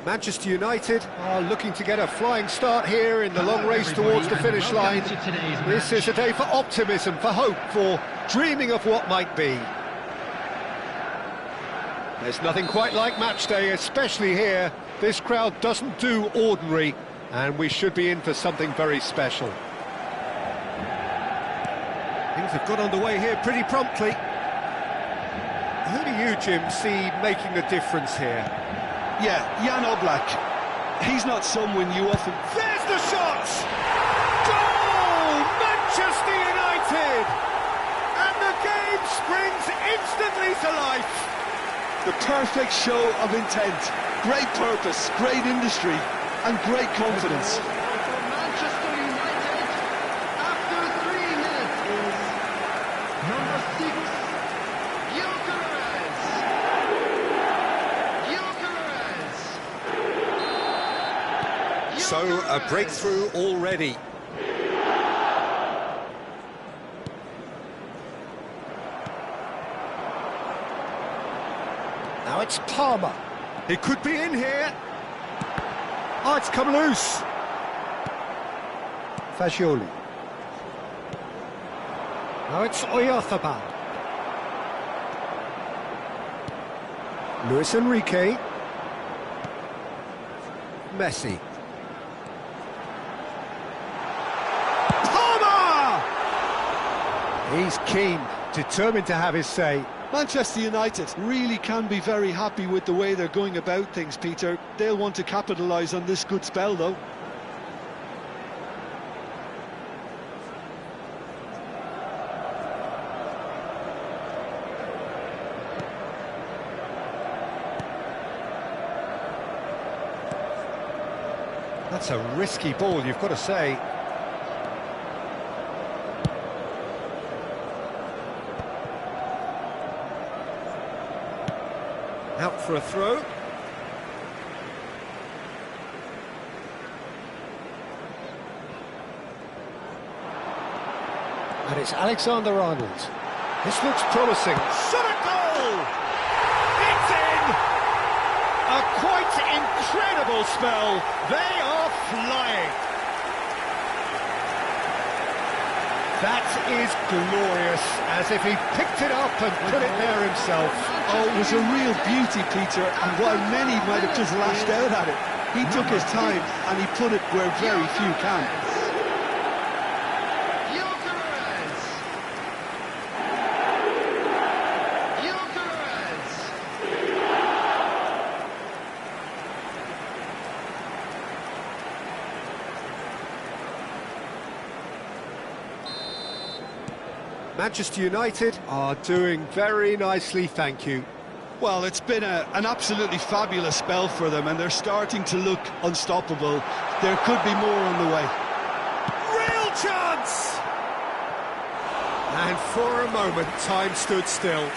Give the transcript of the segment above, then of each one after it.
Manchester United are looking to get a flying start here in the long race towards the finish line. This is a day for optimism, for hope, for dreaming of what might be. There's nothing quite like match day, especially here. This crowd doesn't do ordinary, and we should be in for something very special. Things have got underway here pretty promptly. Who do you, Jim, see making the difference here? Yeah, Jan Oblak. He's not someone you often... There's the shot! Goal! Manchester United! And the game springs instantly to life. The perfect show of intent. Great purpose, great industry, and great confidence. Manchester United, after 3 minutes, is number 6, Gyökeres. So, a breakthrough already. Now it's Palmer. It could be in here. Oh, it's come loose. Fagioli. Now it's Oyarzabal. Luis Enrique. Messi. Palmer! He's keen, determined to have his say. Manchester United really can be very happy with the way they're going about things, Peter. They'll want to capitalise on this good spell, though. That's a risky ball, you've got to say. Out for a throw. And it's Alexander-Arnold. This looks promising. Shot a goal! It's in! A quite incredible spell. They are flying. That is glorious, as if he picked it up and put it there himself. Oh, it was a real beauty, Peter, and while many might have just lashed out at it, he took his time and he put it where very few can. Gyökeres. Gyökeres. Manchester United are doing very nicely, thank you. Well, it's been an absolutely fabulous spell for them, and they're starting to look unstoppable. There could be more on the way. Real chance! And for a moment, time stood still.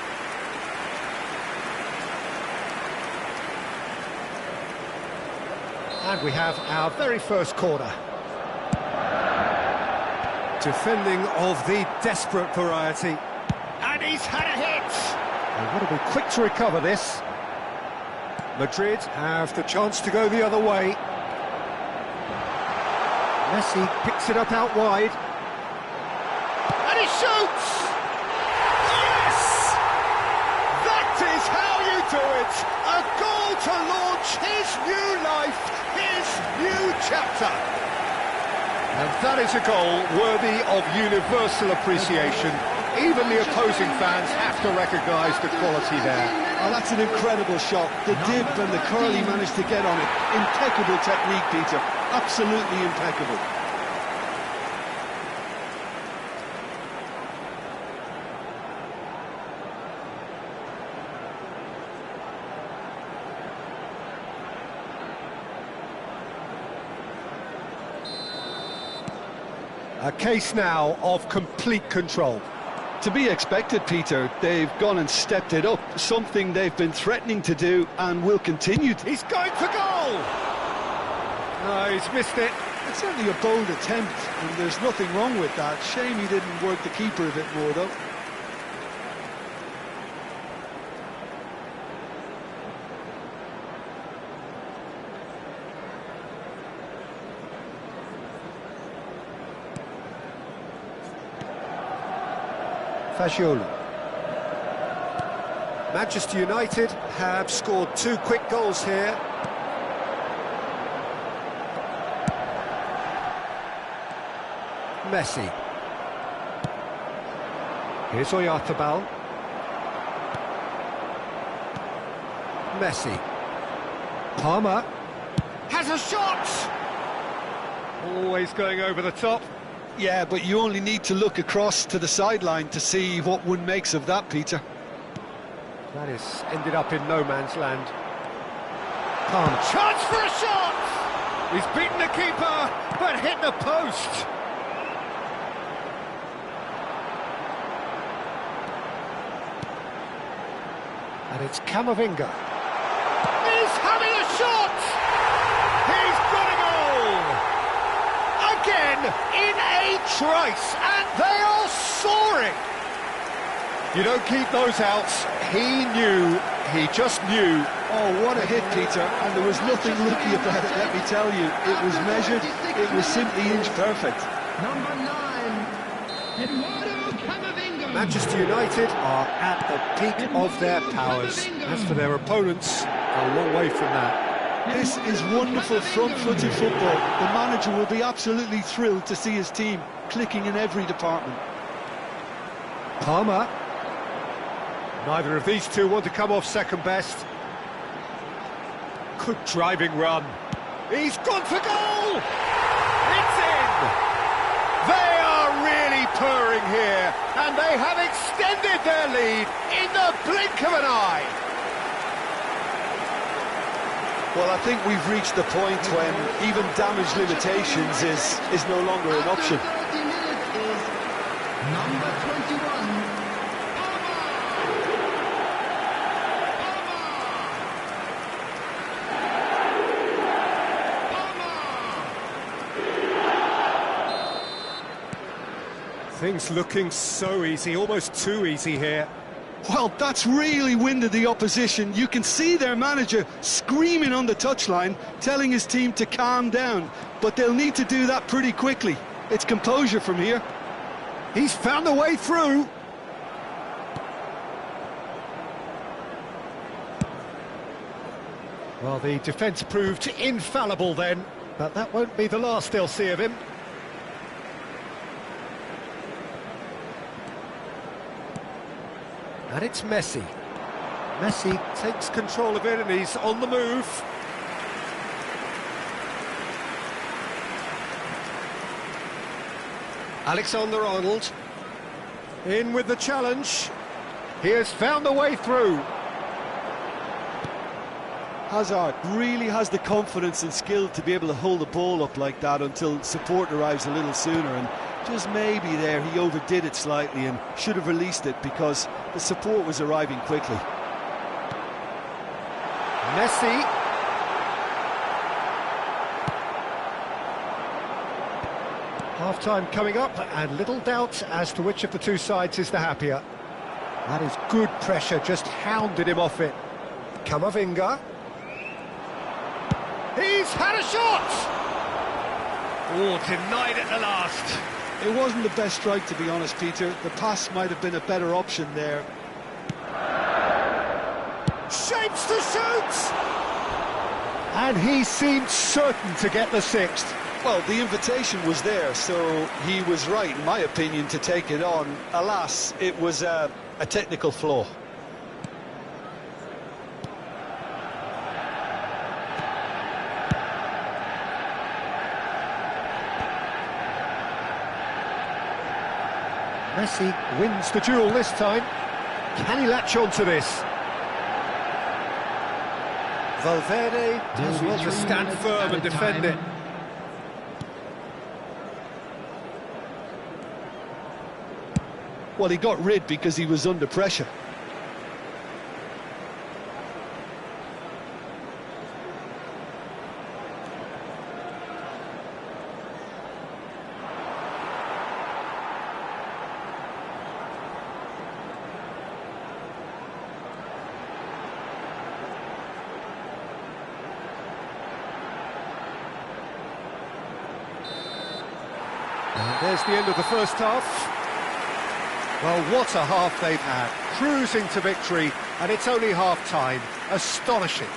And we have our very first corner. Defending of the desperate variety. And he's had a hit! They've got to be quick to recover this. Madrid have the chance to go the other way. Messi picks it up out wide. And he shoots! Yes! That is how you do it! A goal to launch his new life, his new chapter. And that is a goal worthy of universal appreciation. Even the opposing fans have to recognise the quality there. Oh, that's an incredible shot. The dip and the curl he managed to get on it. Impeccable technique, Peter. Absolutely impeccable. A case now of complete control. To be expected, Peter. They've gone and stepped it up, something they've been threatening to do and will continue to. He's going for goal! No, he's missed it. It's certainly a bold attempt, and there's nothing wrong with that. Shame he didn't work the keeper a bit more, though. Fagioli. Manchester United have scored 2 quick goals here. Messi. Here's Oyarzabal. Messi. Palmer has a shot! Always going over the top. Yeah, but you only need to look across to the sideline to see what one makes of that, Peter. That is ended up in no man's land. Palmer. Chance for a shot! He's beaten the keeper, but hit the post. And it's Camavinga. He's having a shot! He's got a goal! Again, in a trice, and they are soaring! You don't keep those outs. He just knew. Oh, what a hit, Peter, and there was nothing lucky about it, let me tell you. It was measured, it was simply inch perfect. Number 9, Eduardo Camavinga. Manchester United are at the peak of their powers. As for their opponents, a long way from that. This is wonderful front-footed football. The manager will be absolutely thrilled to see his team clicking in every department. Palmer. Neither of these two want to come off second best. Good driving run. He's gone for goal! It's in! They are really purring here, and they have extended their lead in the blink of an eye. Well, I think we've reached the point when even damage limitations is no longer an option. After 30 minutes is number 21. Things looking so easy, almost too easy here. Well, that's really winded the opposition. You can see their manager screaming on the touchline, telling his team to calm down. But they'll need to do that pretty quickly. It's composure from here. He's found a way through. Well, the defence proved infallible then, but that won't be the last they'll see of him. And it's Messi. Messi takes control of it and he's on the move. Alexander-Arnold in with the challenge. He has found a way through. Hazard really has the confidence and skill to be able to hold the ball up like that until support arrives a little sooner, and just maybe there he overdid it slightly and should have released it because the support was arriving quickly. Messi. Half-time coming up, and little doubt as to which of the two sides is the happier. That is good pressure, just hounded him off it. Camavinga. He's had a shot! Oh, denied at the last. It wasn't the best strike, to be honest, Peter. The pass might have been a better option there. Shapes to shoot! And he seemed certain to get the sixth. Well, the invitation was there, so he was right, in my opinion, to take it on. Alas, it was a technical flaw. Messi wins the duel this time. Can he latch on to this? Valverde does well to stand firm and defend it. Well, he got rid because he was under pressure. And there's the end of the first half. Well, what a half they've had. Cruising to victory, and it's only half-time. Astonishing.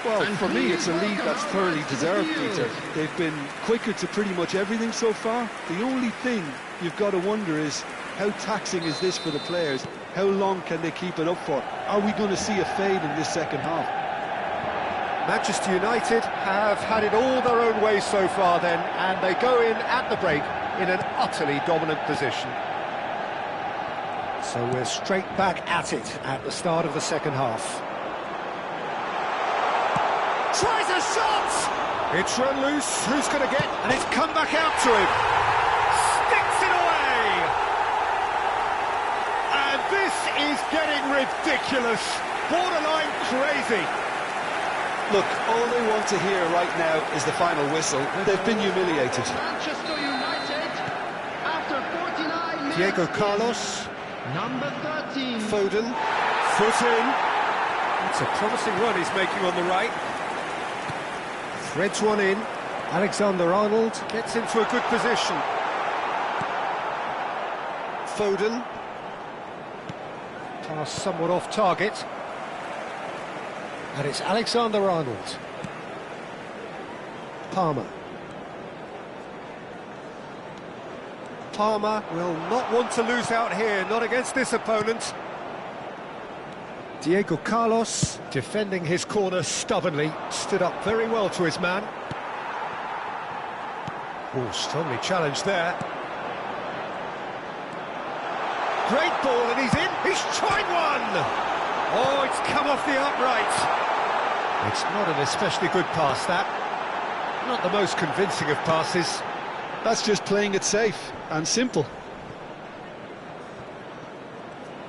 Well, for me, it's a lead that's thoroughly deserved, Peter. They've been quicker to pretty much everything so far. The only thing you've got to wonder is, how taxing is this for the players? How long can they keep it up for? Are we going to see a fade in this second half? Manchester United have had it all their own way so far then, and they go in at the break in an utterly dominant position. So we're straight back at it at the start of the second half. Tries a shot! It's run loose, who's going to get? And it's come back out to him. Sticks it away! And this is getting ridiculous. Borderline crazy. Look, all they want to hear right now is the final whistle. They've been humiliated. Manchester United, after 49 minutes. Diego Carlos. Number 13. Foden. Foot in. It's a promising run he's making on the right. Threads one in. Alexander-Arnold gets into a good position. Foden. Pass somewhat off target. And it's Alexander-Arnold. Palmer. Palmer will not want to lose out here, not against this opponent. Diego Carlos, defending his corner stubbornly, stood up very well to his man. Oh, strongly challenged there. Great ball, and he's in. He's tried one! Oh, it's come off the upright. It's not an especially good pass, that. Not the most convincing of passes. That's just playing it safe and simple.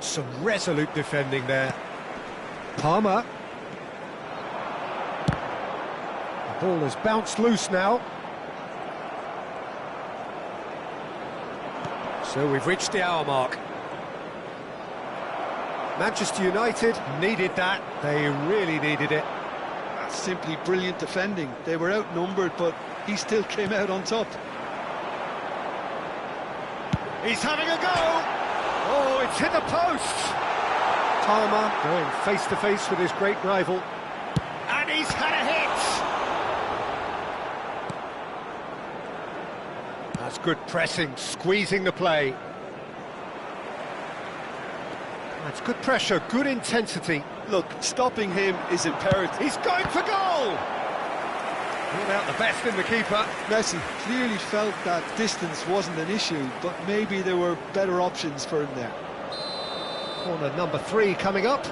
Some resolute defending there. Palmer. The ball has bounced loose now. So we've reached the hour mark. Manchester United needed that. They really needed it. That's simply brilliant defending. They were outnumbered, but he still came out on top. He's having a go! Oh, it's hit the post! Palmer going face-to-face with his great rival. And he's had a hit! That's good pressing, squeezing the play. That's good pressure, good intensity. Look, stopping him is imperative. He's going for goal! Not out the best in the keeper. Messi clearly felt that distance wasn't an issue, but maybe there were better options for him there. Corner number 3 coming up.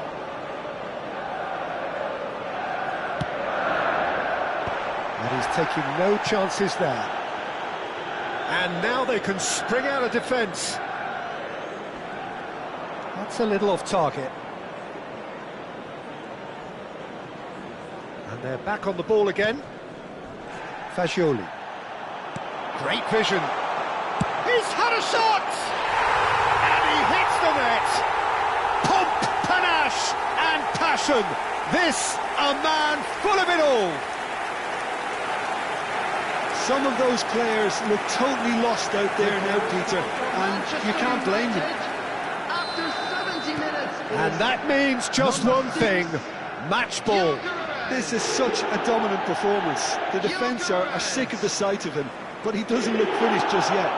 And he's taking no chances there. And now they can spring out of defence. That's a little off target. And they're back on the ball again. Fagioli. Great vision. He's had a shot! And he hits the net. Pomp, panache and passion. This, a man full of it all. Some of those players look totally lost out there now, Peter, and you can't blame them. After 70 minutes. And that means just one thing, match ball. This is such a dominant performance. The defence are sick of the sight of him, but he doesn't look finished just yet.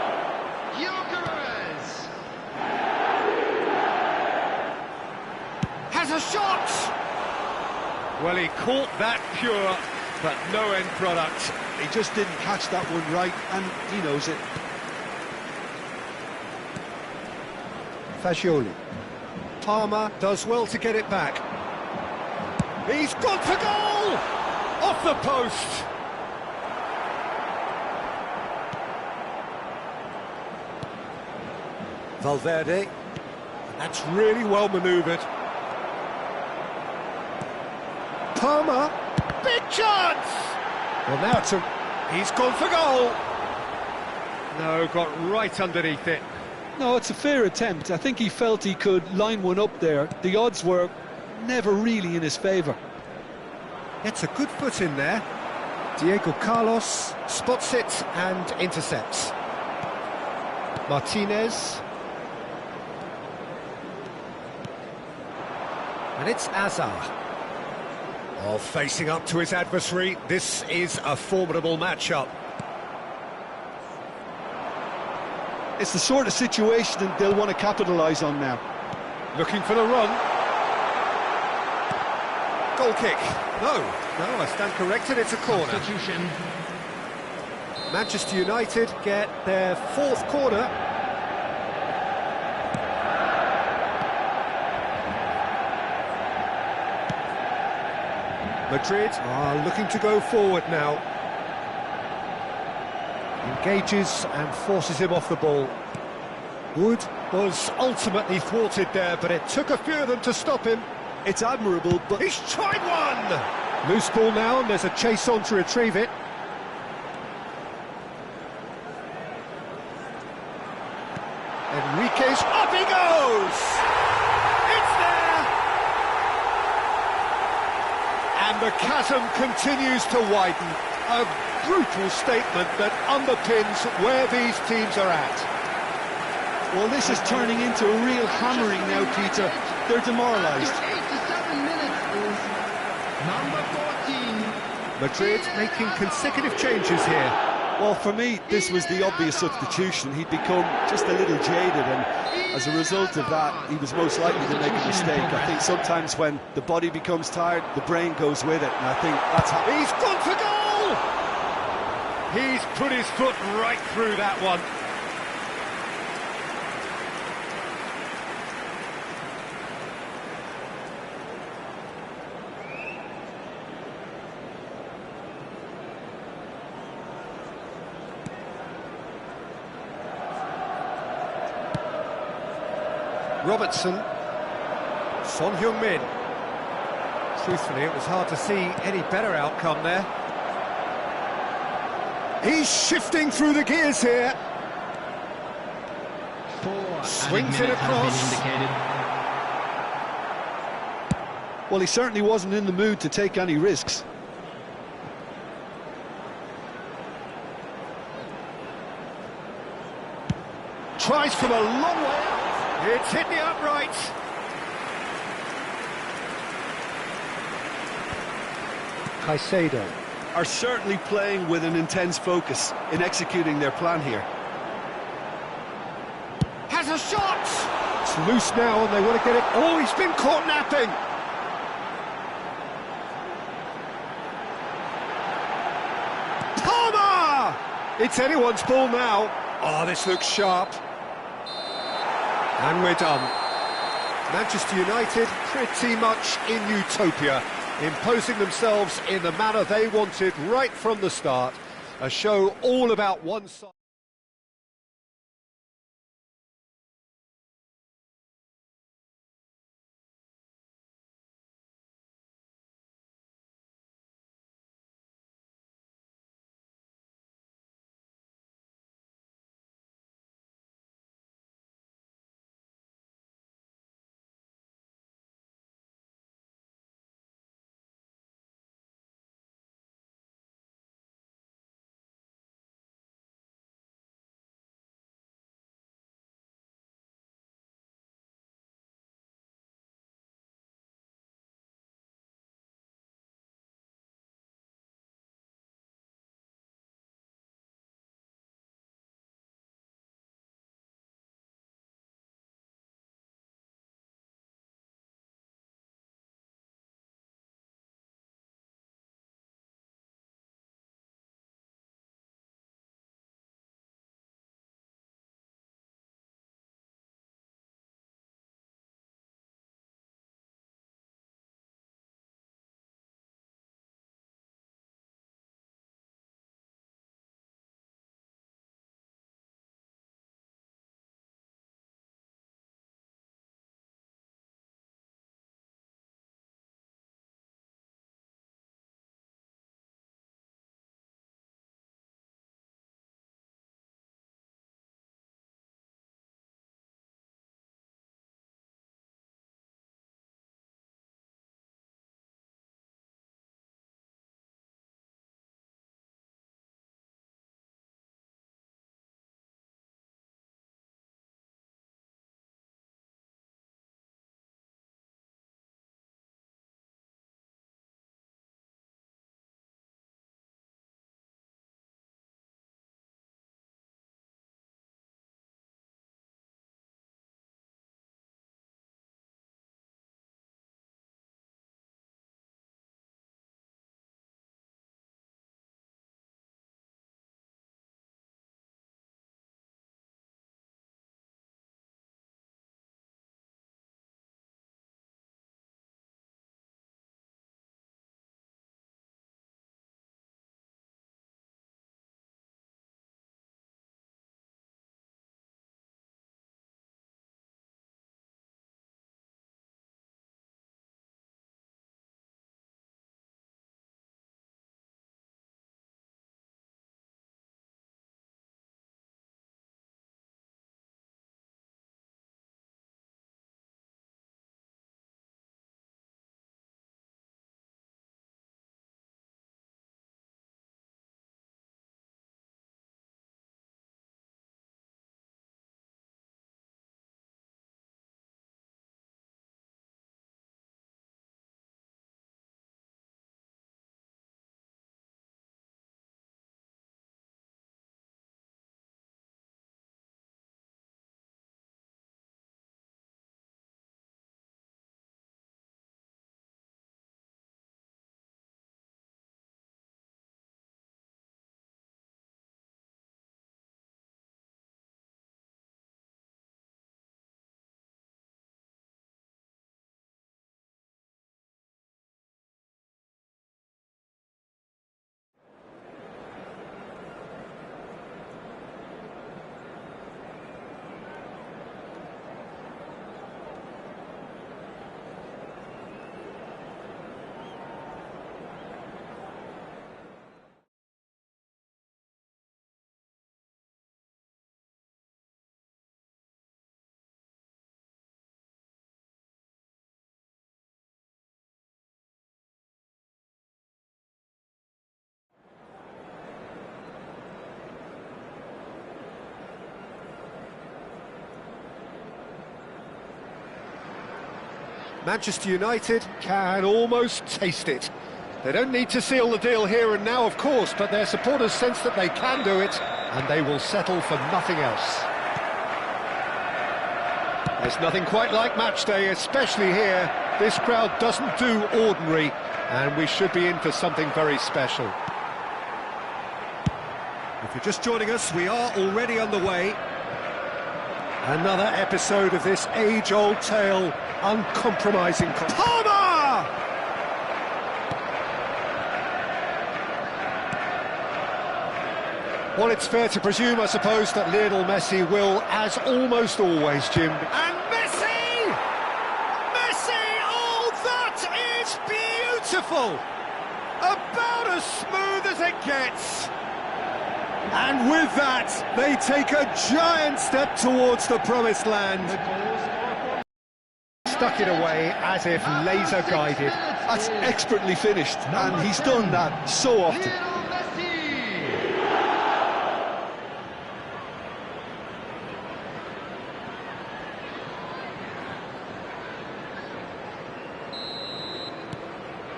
Has a shot! Well, he caught that pure, but no end product. He just didn't catch that one right, and he knows it. Fagioli. Palmer does well to get it back. He's gone for goal! Off the post! Valverde. That's really well manoeuvred. Palmer. Big chance! Well, now he's gone for goal. No, got right underneath it. No, it's a fair attempt. I think he felt he could line one up there. The odds were never really in his favour. Gets a good foot in there. Diego Carlos spots it and intercepts. Martinez. And it's Azar. Oh, facing up to his adversary, this is a formidable matchup. It's the sort of situation that they'll want to capitalise on now. Looking for the run. Goal kick. No, I stand corrected, it's a corner. Substitution. Manchester United get their fourth corner. Madrid are looking to go forward now. Engages and forces him off the ball. Wood was ultimately thwarted there, but it took a few of them to stop him. It's admirable, but He's tried one! Loose ball now, and there's a chase on to retrieve it. Enriquez, up he goes! It's there! And the chasm continues to widen. A brutal statement that underpins where these teams are at. well, this is turning into a real hammering now, Peter. They're demoralised. After 87 minutes is number 14. Madrid making consecutive changes here. Well, for me, this was the obvious substitution. He'd become just a little jaded, and as a result of that, he was most likely to make a mistake. I think sometimes when the body becomes tired, the brain goes with it, and I think that's how... He's gone for goal! He's put his foot right through that one. Robertson, Son Heung-min. Truthfully, it was hard to see any better outcome there. He's shifting through the gears here. 4 Swings added it minutes have across. been indicated. Well, he certainly wasn't in the mood to take any risks. Tries from a long way out. It's hit the uprights. Caicedo. Are certainly playing with an intense focus in executing their plan here. Has a shot! It's loose now and they want to get it. Oh, he's been caught napping. Palmer! It's anyone's ball now. Oh, this looks sharp. And we're done. Manchester United pretty much in utopia, imposing themselves in the manner they wanted right from the start. A show all about one side. Manchester United can almost taste it. They don't need to seal the deal here and now, of course, but their supporters sense that they can do it, and they will settle for nothing else. There's nothing quite like match day, especially here. This crowd doesn't do ordinary, and we should be in for something very special. If you're just joining us, we are already underway. Another episode of this age-old tale, uncompromising... Palmer! Well, it's fair to presume, I suppose, that Lionel Messi will, as almost always, Jim... And Messi! Messi! Oh, that is beautiful! About as smooth as it gets. And with that, they take a giant step towards the promised land. Stuck it away as if laser-guided. That's expertly finished, and he's done that so often.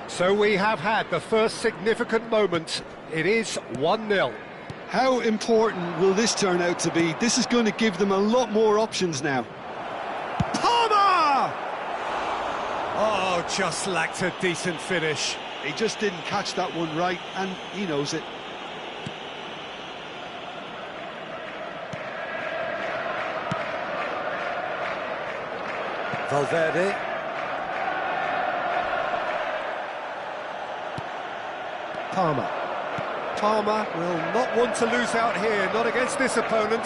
So we have had the first significant moment. It is 1-0. How important will this turn out to be? This is going to give them a lot more options now. Palmer! Oh, just lacked a decent finish. He just didn't catch that one right, and he knows it. Valverde. Palmer. Palmer will not want to lose out here, not against this opponent.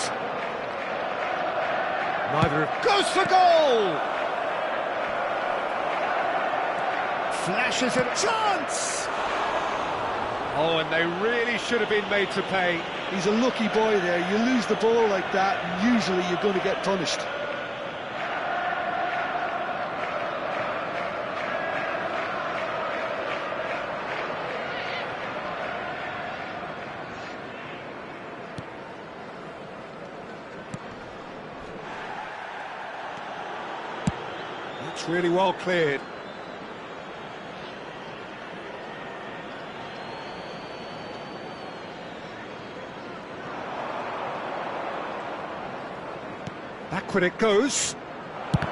Neither of... Goes for goal! Flashes a chance! Oh, and they really should have been made to pay. He's a lucky boy there. You lose the ball like that, and usually you're going to get punished. It's really well cleared. Backward it goes.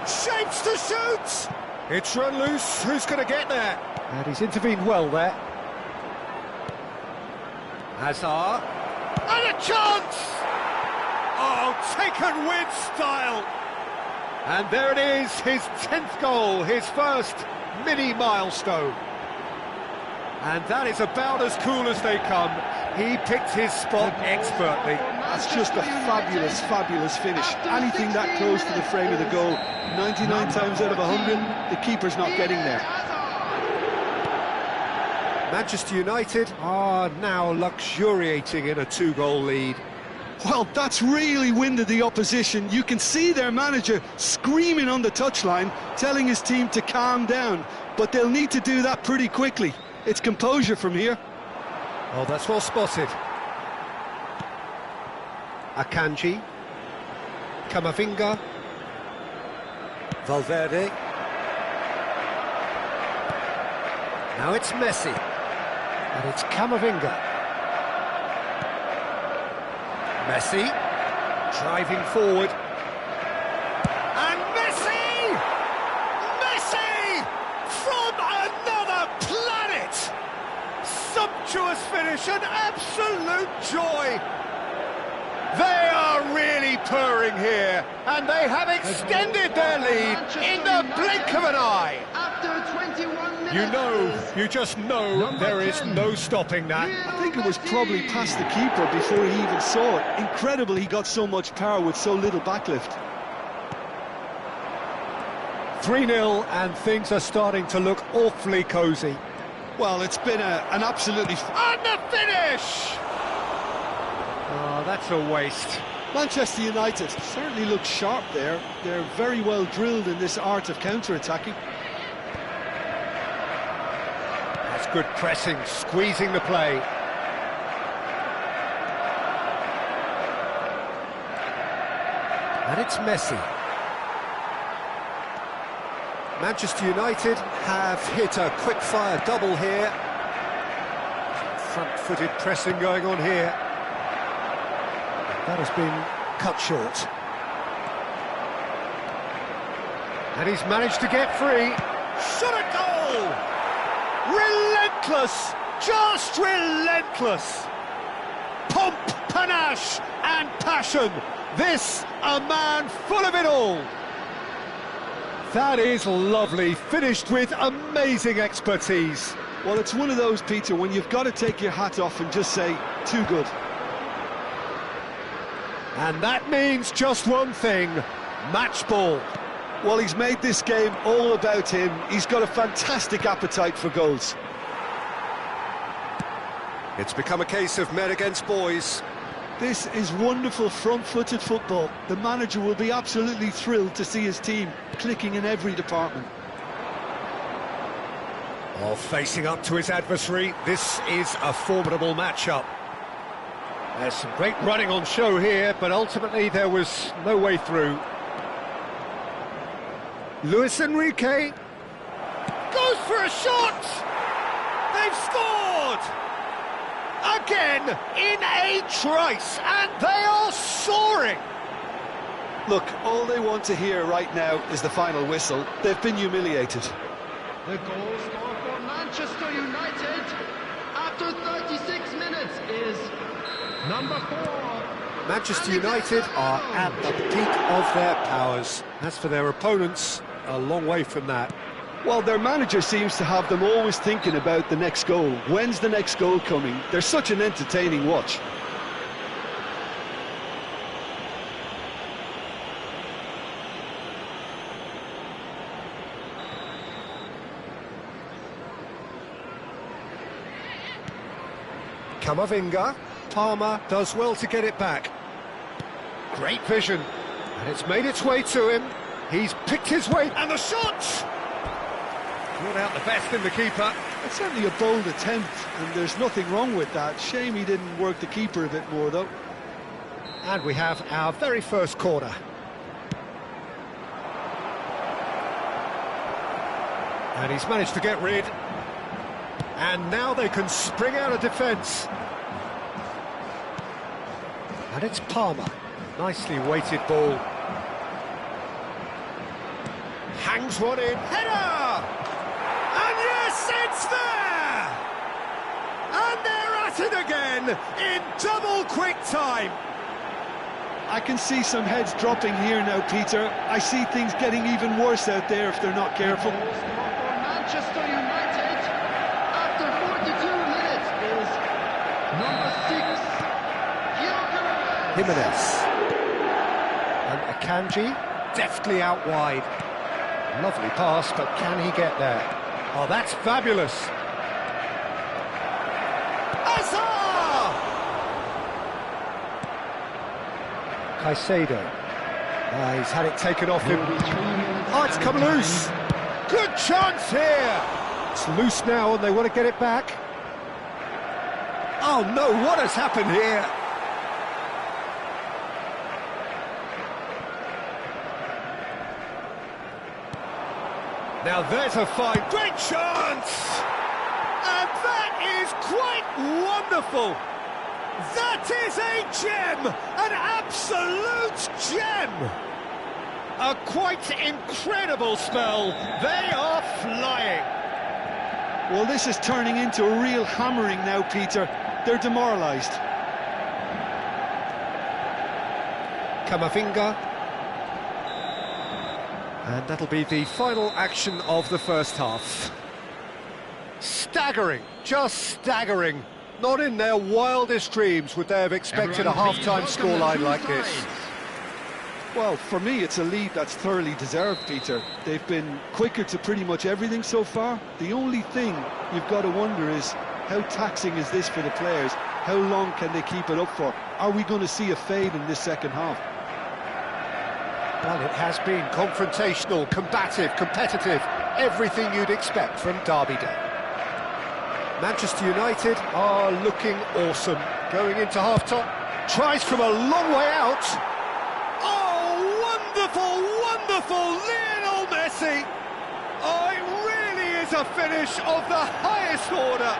Shapes to shoot! It's run loose. Who's going to get there? And he's intervened well there. Hazard. And a chance! Oh, taken with style! And there it is, his 10th goal, his first mini milestone. And that is about as cool as they come. He picked his spot expertly. That's just a fabulous, fabulous finish. Anything that close to the frame of the goal, 99 times out of 100, the keeper's not getting there. Manchester United are now luxuriating in a 2-goal lead. Well, that's really winded the opposition. You can see their manager screaming on the touchline, telling his team to calm down. But they'll need to do that pretty quickly. It's composure from here. Oh, that's well spotted. Akanji. Camavinga. Valverde. Now it's Messi. And it's Camavinga. Messi, driving forward, and Messi! Messi! From another planet! Sumptuous finish, an absolute joy! They are really purring here, and they have extended their lead in the blink of an eye! You just know there is no stopping that. I think it was probably past the keeper before he even saw it. Incredible he got so much power with so little backlift. 3-0 and things are starting to look awfully cosy. Well, it's been an absolutely... And the finish! Oh, that's a waste. Manchester United certainly look sharp there. They're very well drilled in this art of counter-attacking. Good pressing, squeezing the play. And it's Messi. Manchester United have hit a quick-fire double here. Front-footed pressing going on here. That has been cut short. And he's managed to get free. Shot a goal! Relentless! Just relentless! Pomp, panache and passion. This, a man full of it all. That is lovely, finished with amazing expertise. Well, it's one of those, Peter, when you've got to take your hat off and just say, too good. And that means just one thing, match ball. Well, he's made this game all about him. He's got a fantastic appetite for goals. It's become a case of men against boys. This is wonderful front-footed football. The manager will be absolutely thrilled to see his team clicking in every department. Oh, facing up to his adversary, this is a formidable matchup. There's some great running on show here, but ultimately there was no way through. Luis Enrique goes for a shot! They've scored! Again, in a trice, and they are soaring! Look, all they want to hear right now is the final whistle. They've been humiliated. The goal scorer for Manchester United after 36 minutes is number 4. Manchester United are at the peak of their powers. As for their opponents, a long way from that. Well, their manager seems to have them always thinking about the next goal. When's the next goal coming? They're such an entertaining watch. Camavinga, Palmer does well to get it back. Great vision, and it's made its way to him. He's picked his way, and the shot! Brought out the best in the keeper. It's certainly a bold attempt, and there's nothing wrong with that. Shame he didn't work the keeper a bit more, though. And we have our very first corner. And he's managed to get rid. And now they can spring out of defence. And it's Palmer. Nicely weighted ball. Hangs one in. Header! And yes, it's there! And they're at it again in double quick time. I can see some heads dropping here now, Peter. I see things getting even worse out there if they're not careful. The goal scorer for Manchester United after 42 minutes is number 6, Jimenez. And Akanji deftly out wide. Lovely pass, but can he get there? Oh, that's fabulous. Azar! Caicedo. He's had it taken off him. Oh, it's come loose. Good chance here. It's loose now and they want to get it back. Oh no, what has happened here? Now there's a fine, great chance! And that is quite wonderful! That is a gem! An absolute gem! A quite incredible spell. They are flying. Well, this is turning into a real hammering now, Peter. They're demoralised. Camavinga. And that'll be the final action of the first half. Staggering, just staggering. Not in their wildest dreams would they have expected a half-time scoreline like this. Well, for me, it's a lead that's thoroughly deserved, Peter. They've been quicker to pretty much everything so far. The only thing you've got to wonder is, how taxing is this for the players? How long can they keep it up for? Are we going to see a fade in this second half? Well, it has been confrontational, combative, competitive, everything you'd expect from Derby Day. Manchester United are looking awesome. Going into half-time, tries from a long way out. Oh, wonderful, wonderful Lionel Messi! is a finish of the highest order.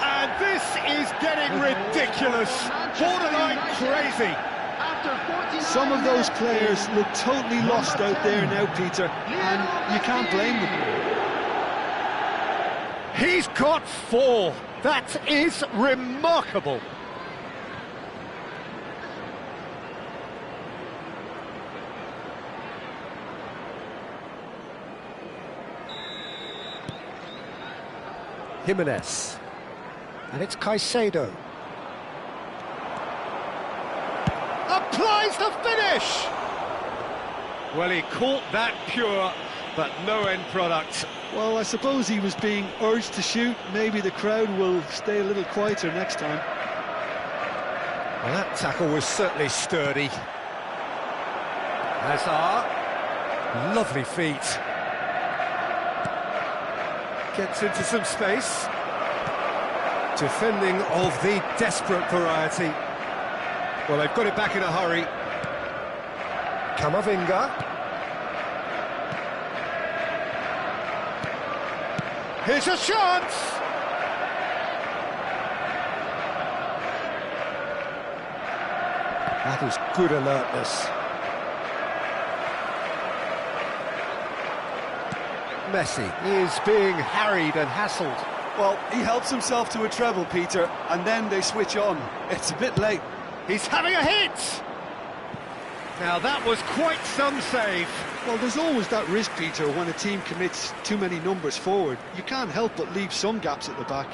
And this is getting ridiculous, borderline crazy. Some of those players look totally lost out there now, Peter, and you can't blame them. He's got 4. That is remarkable. Jimenez. And it's Caicedo. Applies the finish! Well, he caught that pure, but no end product. Well, I suppose he was being urged to shoot. Maybe the crowd will stay a little quieter next time. Well, that tackle was certainly sturdy. Hazard. Lovely feet. Gets into some space. Defending of the desperate variety. Well, they've got it back in a hurry. Camavinga. Here's a chance! That is good alertness. Messi is being harried and hassled. Well, he helps himself to a treble, Peter, and then they switch on. It's a bit late. He's having a hit! Now that was quite some save. Well, there's always that risk, Peter, when a team commits too many numbers forward. You can't help but leave some gaps at the back.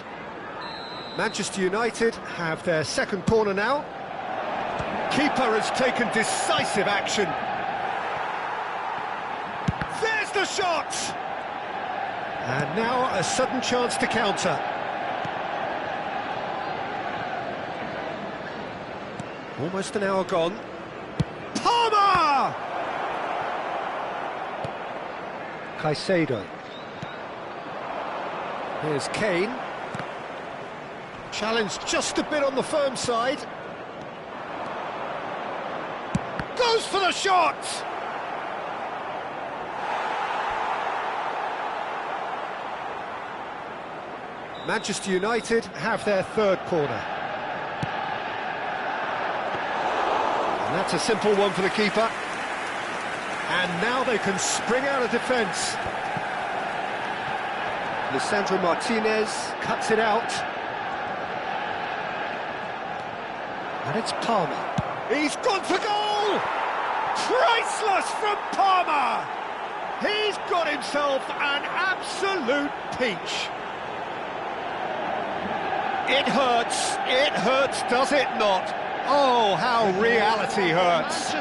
Manchester United have their second corner now. Keeper has taken decisive action. There's the shot! And now a sudden chance to counter. Almost an hour gone. Palmer! Caicedo. Here's Kane. Challenge just a bit on the firm side. Goes for the shot! Manchester United have their third corner. And that's a simple one for the keeper. And now they can spring out of defence. Lisandro Martinez cuts it out. And it's Palmer. He's gone for goal! Priceless from Palmer! He's got himself an absolute peach. It hurts, does it not? Oh, how reality hurts.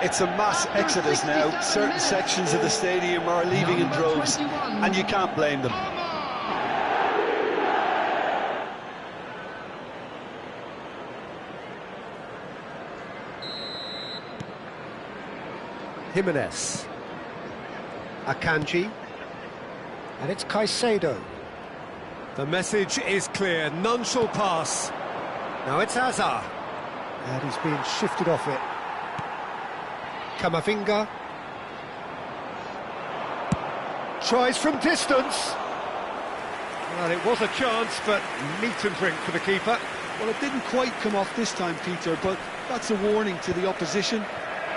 It's a mass exodus now. Certain sections of the stadium are leaving in droves, and you can't blame them. Jimenez. Akanji. And it's Caicedo. The message is clear, none shall pass. Now it's Hazard. And he's being shifted off it. Camavinga. Tries from distance. Well, it was a chance, but meat and drink for the keeper. Well, it didn't quite come off this time, Peter, but that's a warning to the opposition.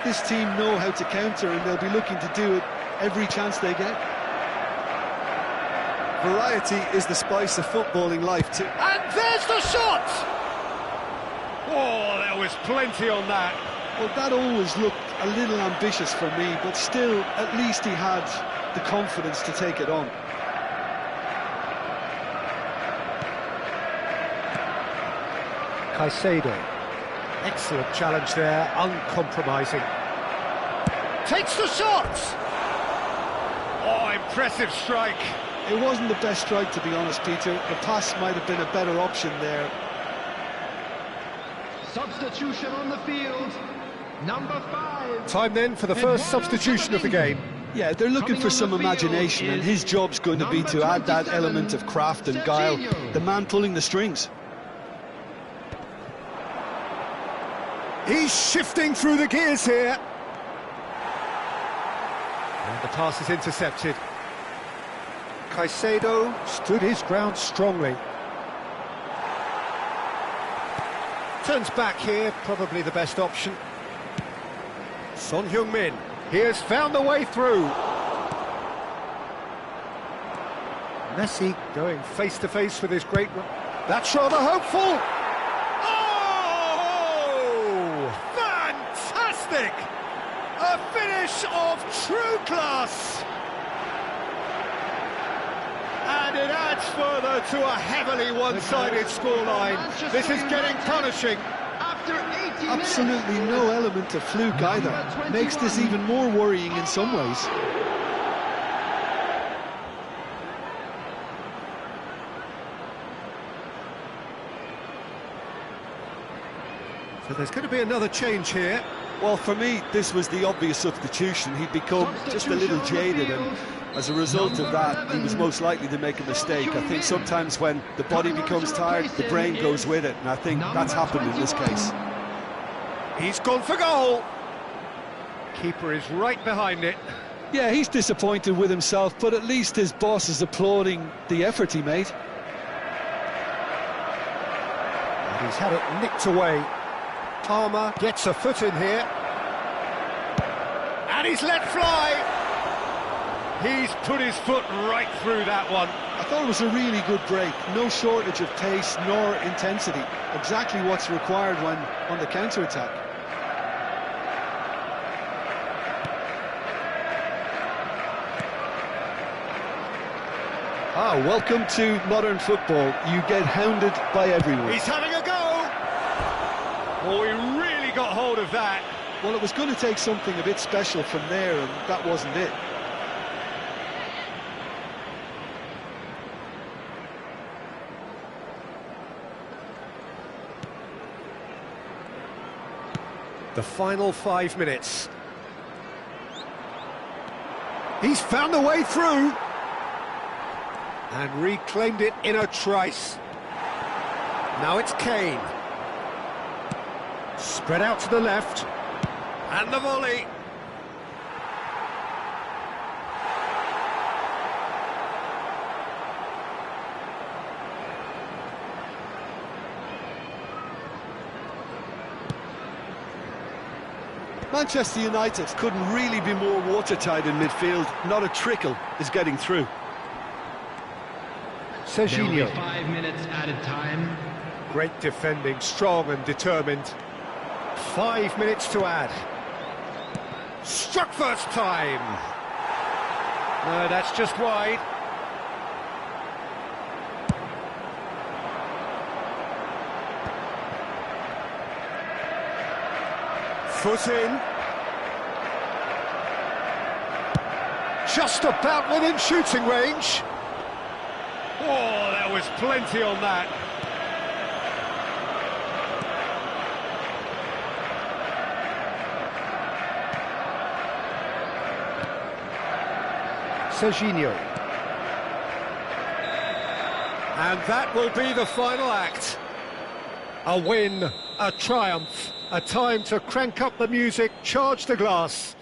This team know how to counter, and they'll be looking to do it every chance they get. Variety is the spice of footballing life too. And there's the shot! Oh, there was plenty on that. Well, that always looked a little ambitious for me, but still, at least he had the confidence to take it on. Caicedo. Excellent challenge there, uncompromising. Takes the shot! Oh, impressive strike. It wasn't the best strike, to be honest, Peter. The pass might have been a better option there. Substitution on the field, number 5. Time then for the first substitution of the game. Yeah, they're looking for some imagination, and his job's going to be to add that element of craft and guile. The man pulling the strings. He's shifting through the gears here. And the pass is intercepted. Caicedo stood his ground strongly. Turns back here, probably the best option. Son Heung-min, he has found the way through. Messi going face-to-face with his great... That's rather hopeful! Oh! Fantastic! A finish of true class! And it adds further to a heavily one-sided scoreline. This is getting punishing. After 80 Absolutely minutes, no element of fluke either. Makes this even more worrying in some ways. So there's going to be another change here. Well, for me, this was the obvious substitution. He'd become just a little jaded, and as a result of that, he was most likely to make a mistake. I think sometimes when the body becomes tired, the brain goes with it, and I think that's happened in this case. He's gone for goal. Keeper is right behind it. Yeah, he's disappointed with himself, but at least his boss is applauding the effort he made. And he's had it nicked away. Palmer gets a foot in here. And he's let fly. He's put his foot right through that one. I thought it was a really good break. No shortage of pace nor intensity. Exactly what's required when on the counter-attack. Ah, welcome to modern football. You get hounded by everyone. He's having a go. Oh, he really got hold of that. Well, it was going to take something a bit special from there, and that wasn't it. The final 5 minutes. He's found the way through. And reclaimed it in a trice. Now it's Kane. Spread out to the left. And the volley. Manchester United couldn't really be more watertight in midfield. Not a trickle is getting through. there will be Serginho. 5 minutes added time. Great defending, strong and determined. 5 minutes to add. Struck first time. No, that's just wide. Foot in. Just about within shooting range. Oh, there was plenty on that. Serginho. And that will be the final act. A win, a triumph, a time to crank up the music, charge the glass.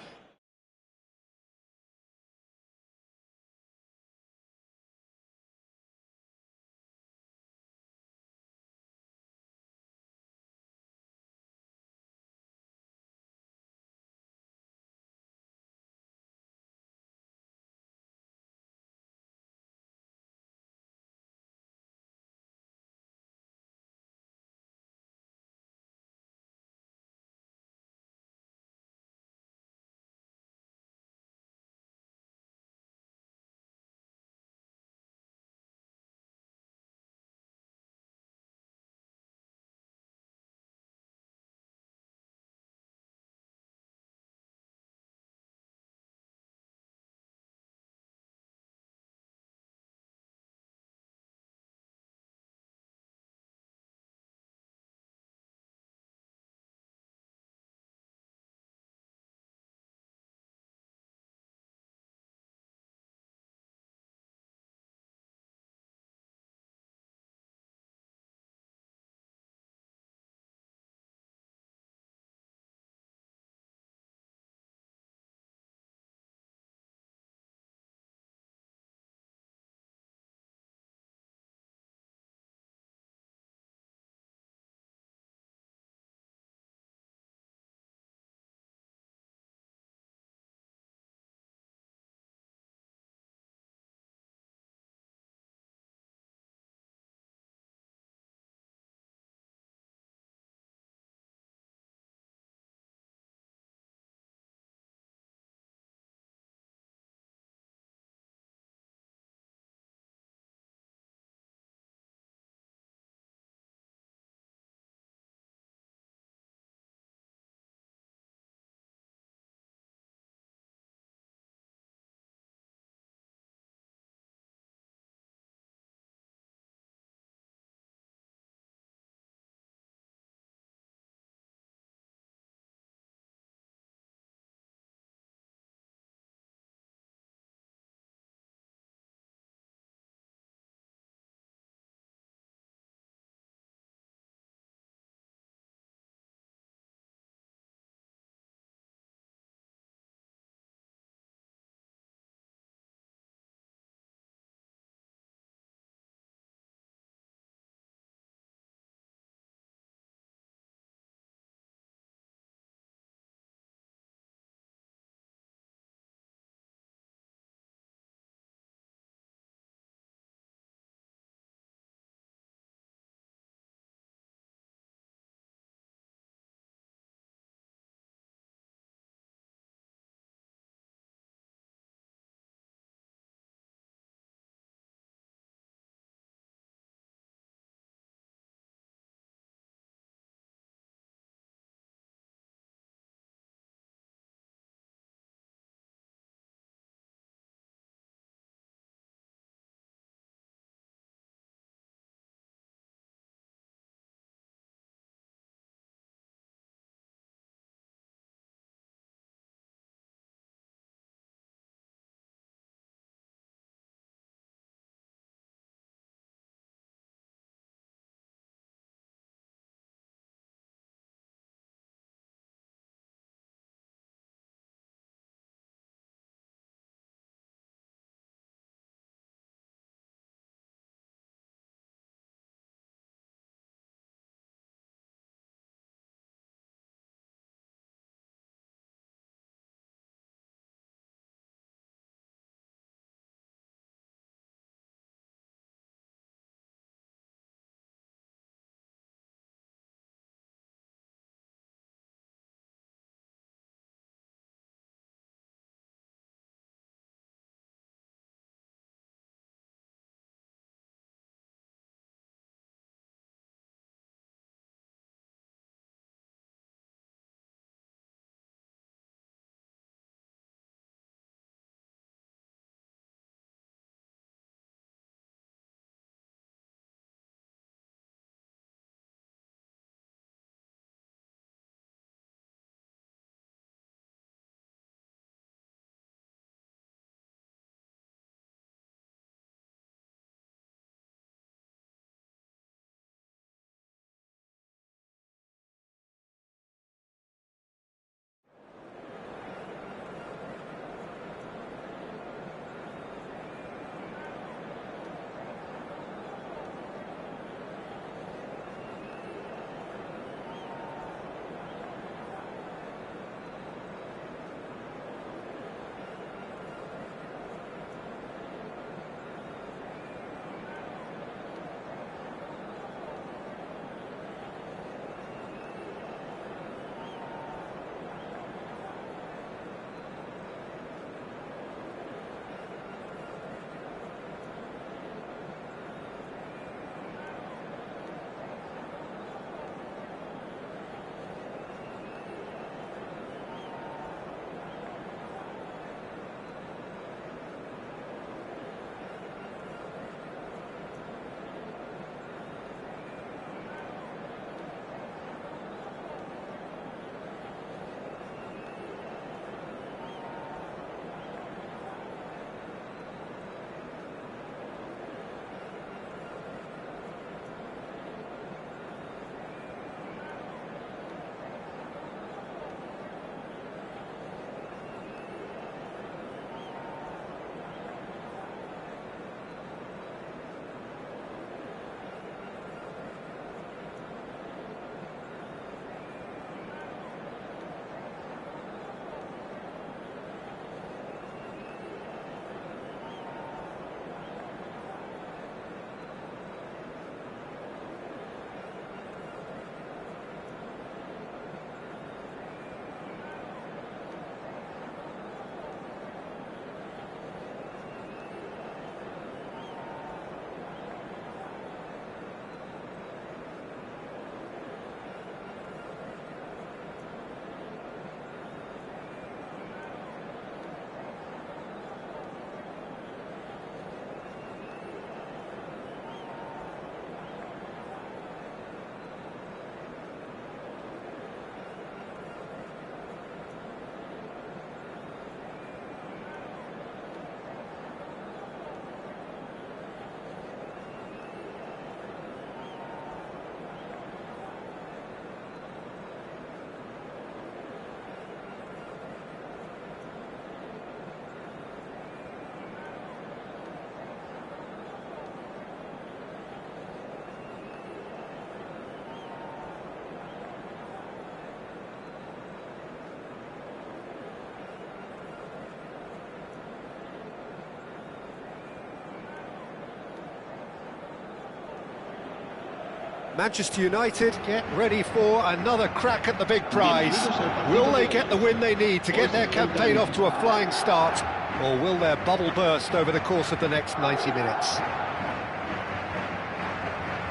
Manchester United get ready for another crack at the big prize. Will they get the win they need to get their campaign off to a flying start, or will their bubble burst over the course of the next 90 minutes?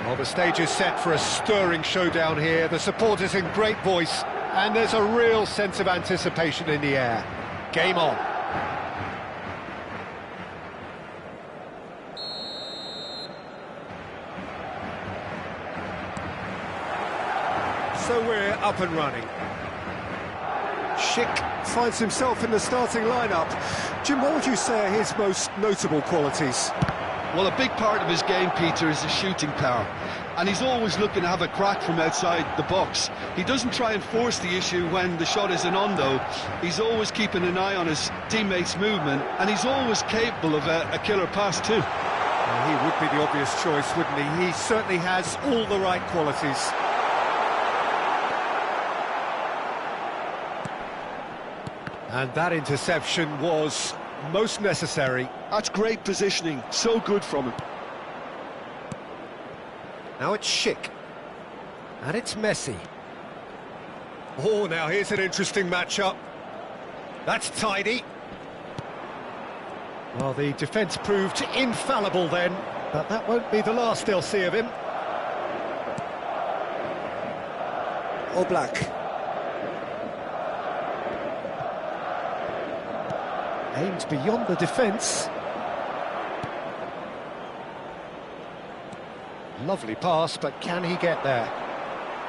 Well, the stage is set for a stirring showdown here. The supporters in great voice, and there's a real sense of anticipation in the air. Game on. So we're up and running. Schick finds himself in the starting lineup. Jim, what would you say are his most notable qualities? Well, a big part of his game, Peter, is his shooting power. And he's always looking to have a crack from outside the box. He doesn't try and force the issue when the shot isn't on, though. He's always keeping an eye on his teammates' movement, and he's always capable of a killer pass, too. Well, he would be the obvious choice, wouldn't he? He certainly has all the right qualities. And that interception was most necessary. That's great positioning, so good from him. Now it's Schick. And it's Messi. Oh, now here's an interesting matchup. That's tidy. Well, the defence proved infallible then, but that won't be the last they'll see of him. Oblak. Aimed beyond the defence. Lovely pass, but can he get there?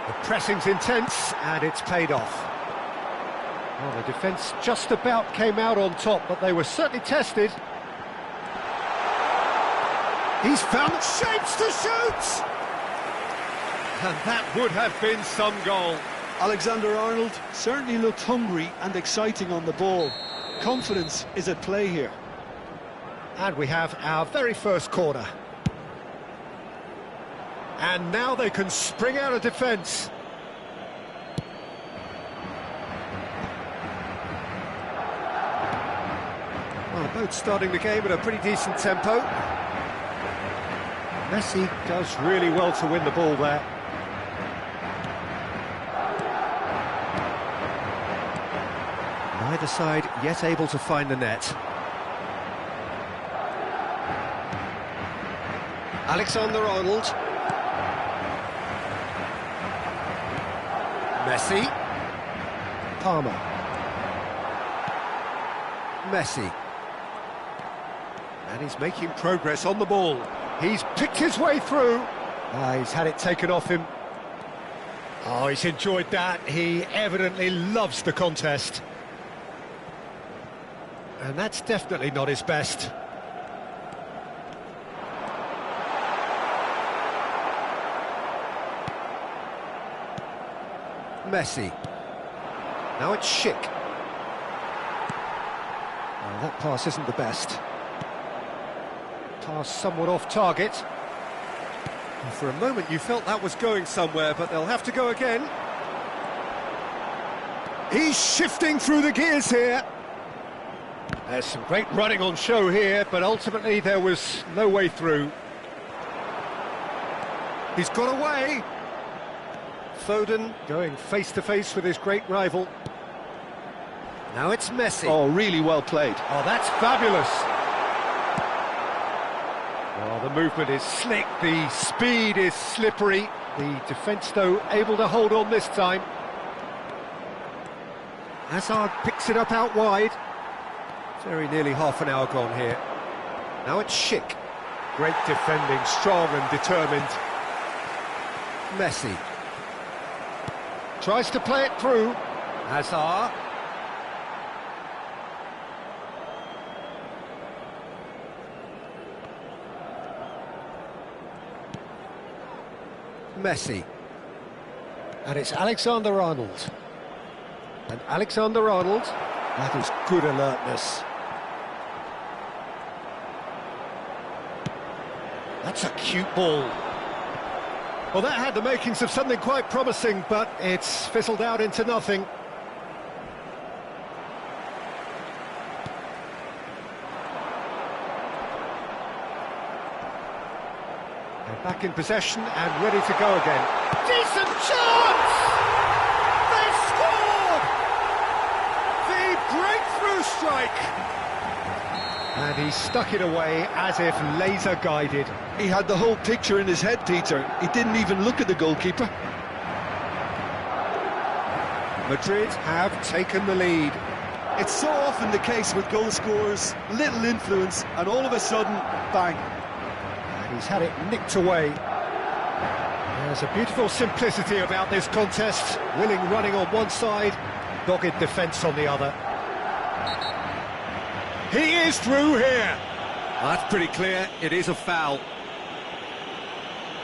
The pressing's intense, and it's paid off. Well, the defence just about came out on top, but they were certainly tested. He's found shapes to shoot! And that would have been some goal. Alexander-Arnold certainly looked hungry and exciting on the ball. Confidence is at play here. And we have our very first corner. And now they can spring out of defence. Well, both starting the game at a pretty decent tempo. Messi does really well to win the ball there. Neither side yet able to find the net. Alexander-Arnold. Messi. Palmer. Messi. And he's making progress on the ball. He's picked his way through. He's had it taken off him. Oh, he's enjoyed that. He evidently loves the contest. And that's definitely not his best. Messi. Now it's Schick. Well, that pass isn't the best. Pass somewhat off target. And for a moment you felt that was going somewhere, but they'll have to go again. He's shifting through the gears here. There's some great running on show here, but ultimately there was no way through. He's got away. Foden going face-to-face with his great rival. Now it's Messi. Oh, really well played. Oh, that's fabulous. Well, the movement is slick, the speed is slippery. The defence, though, able to hold on this time. Hazard picks it up out wide. Very nearly half an hour gone here. Now it's Schick. Great defending, strong and determined. Messi. Tries to play it through. Hazard. Messi. And it's Alexander-Arnold. And Alexander-Arnold, that is good alertness. That's a cute ball. Well, that had the makings of something quite promising, but it's fizzled out into nothing. They're back in possession and ready to go again. Decent chance! They scored! The breakthrough strike! And he stuck it away as if laser guided. He had the whole picture in his head, Peter. He didn't even look at the goalkeeper. Madrid have taken the lead. It's so often the case with goal scorers, little influence, and all of a sudden, bang. And he's had it nicked away. There's a beautiful simplicity about this contest. Willing running on one side, dogged defence on the other. He is through here. That's pretty clear, it is a foul.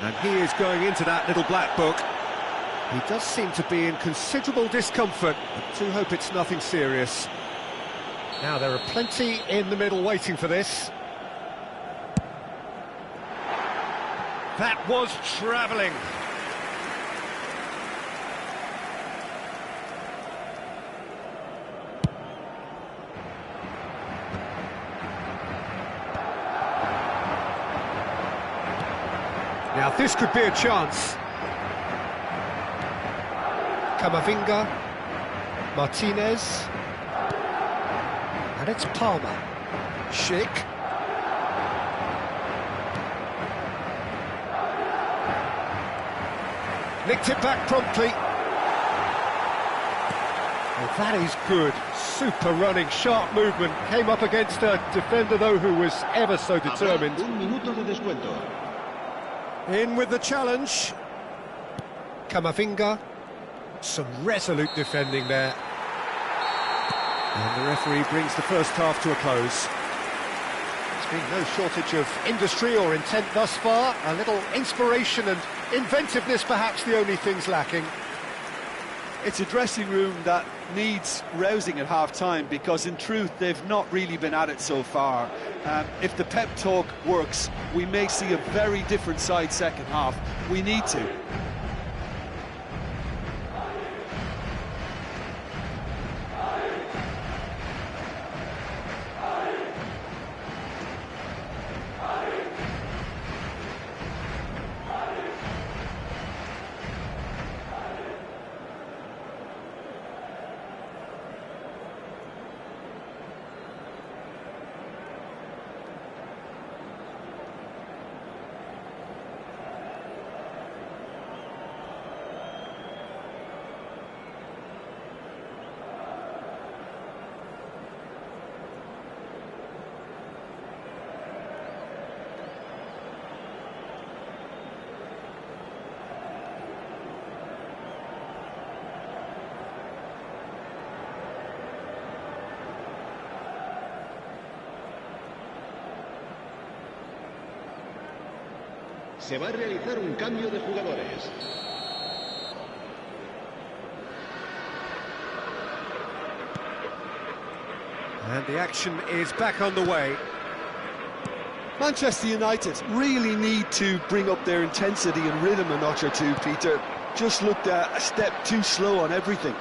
And he is going into that little black book. He does seem to be in considerable discomfort. I do hope it's nothing serious. Now, there are plenty in the middle waiting for this. That was travelling. Now, this could be a chance. Camavinga, Martinez, and it's Palmer. Schick. Nicked it back promptly. Well, that is good. Super running, sharp movement. Came up against a defender, though, who was ever so determined. In with the challenge. Camavinga. Some resolute defending there. And the referee brings the first half to a close. There's been no shortage of industry or intent thus far. A little inspiration and inventiveness, perhaps the only things lacking. It's a dressing room that needs rousing at half-time because, in truth, they've not really been at it so far. If the pep talk works, we may see a very different side second half. We need to. Se va a realizar un cambio de jugadores. And the action is back on the way. Manchester United really need to bring up their intensity and rhythm a notch or two, Peter. Just looked a step too slow on everything.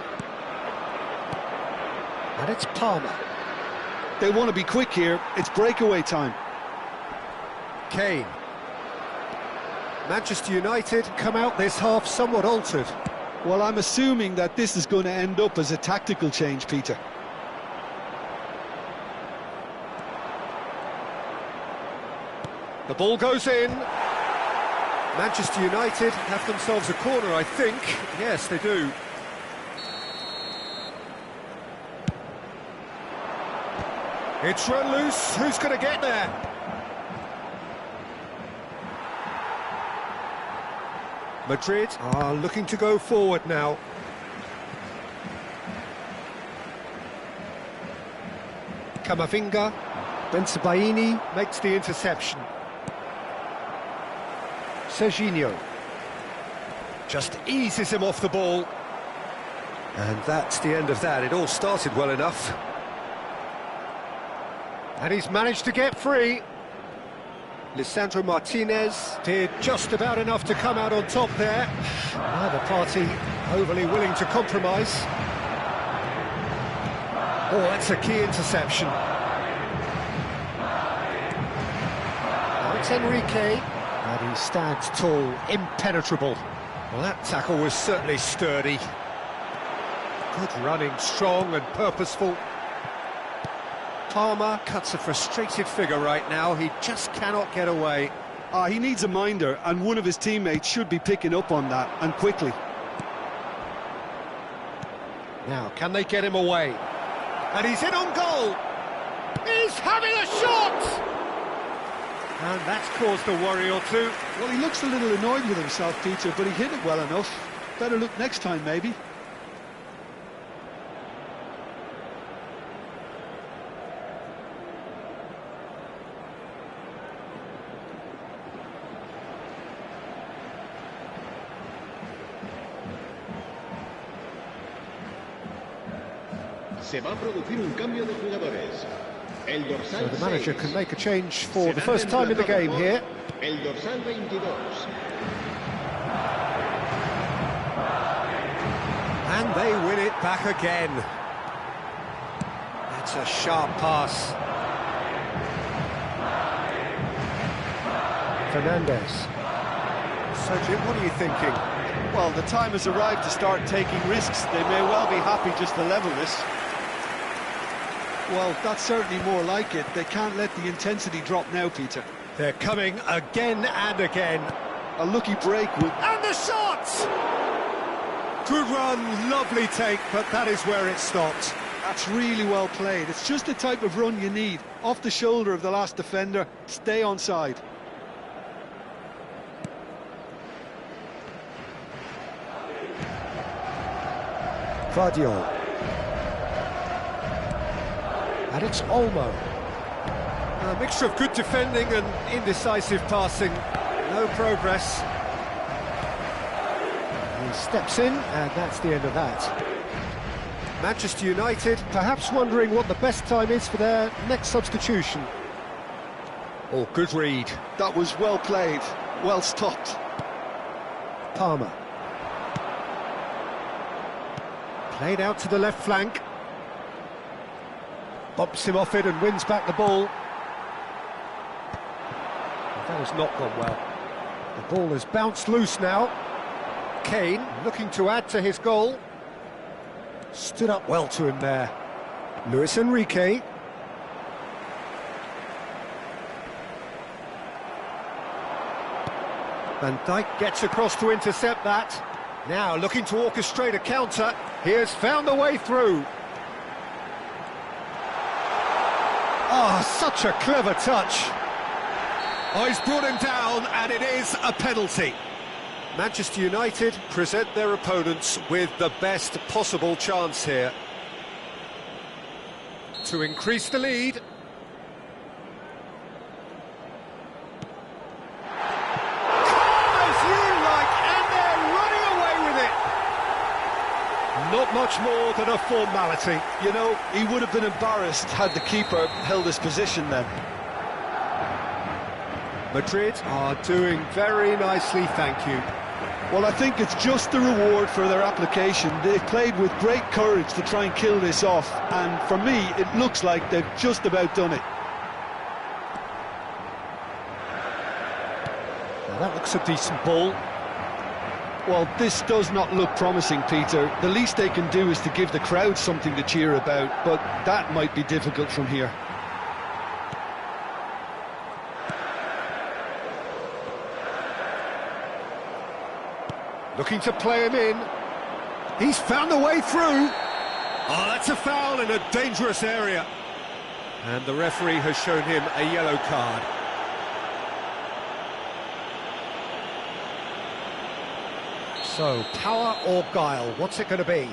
And it's Palmer. They want to be quick here. It's breakaway time. Kane. Manchester United come out this half somewhat altered. Well, I'm assuming that this is going to end up as a tactical change, Peter. The ball goes in. Manchester United have themselves a corner, I think. Yes, they do. It's run loose. Who's going to get there? Madrid are looking to go forward now. Camavinga. Bensebaini makes the interception. Serginho just eases him off the ball. And that's the end of that. It all started well enough. And he's managed to get free. Lisandro Martinez did just about enough to come out on top there. Neither party overly willing to compromise. Oh, that's a key interception. Now it's Enrique. And he stands tall, impenetrable. Well, that tackle was certainly sturdy. Good running, strong and purposeful. Palmer cuts a frustrated figure right now. He just cannot get away. He needs a minder, and one of his teammates should be picking up on that, and quickly. Now, can they get him away? And he's in on goal! He's having a shot! And that's caused a worry or two. Well, he looks a little annoyed with himself, Peter, but he hit it well enough. Better look next time, maybe. Se va a producir un cambio de jugadores. El dorsal So the manager 6. can make a change for the first time in the game here. El dorsal 22. And they win it back again. That's a sharp pass. Fernandez. So Jim, what are you thinking? Well, the time has arrived to start taking risks. They may well be happy just to level this. Well, that's certainly more like it. They can't let the intensity drop now, Peter. They're coming again and again. A lucky break would... And the shot! Good run, lovely take, but that is where it stopped. That's really well played. It's just the type of run you need. Off the shoulder of the last defender, stay onside. Vardiol. And it's Olmo. A mixture of good defending and indecisive passing. No progress. He steps in, and that's the end of that. Manchester United perhaps wondering what the best time is for their next substitution. Oh, good read. That was well played, well stopped. Palmer. Played out to the left flank. Bumps him off it and wins back the ball. That has not gone well. The ball has bounced loose now. Kane looking to add to his goal. Stood up well to him there. Luis Enrique. Van Dijk gets across to intercept that. Now looking to orchestrate a counter. He has found a way through. Oh, such a clever touch. Oh, he's brought him down, and it is a penalty. Manchester United present their opponents with the best possible chance here to increase the lead. Not much more than a formality. You know, he would have been embarrassed had the keeper held his position then. Madrid are doing very nicely, thank you. Well, I think it's just the reward for their application. They played with great courage to try and kill this off, and for me, it looks like they've just about done it. Now that looks a decent ball. Well, this does not look promising, Peter. The least they can do is to give the crowd something to cheer about, but that might be difficult from here. Looking to play him in. He's found a way through. Oh, that's a foul in a dangerous area. And the referee has shown him a yellow card. So, power or guile, what's it going to be?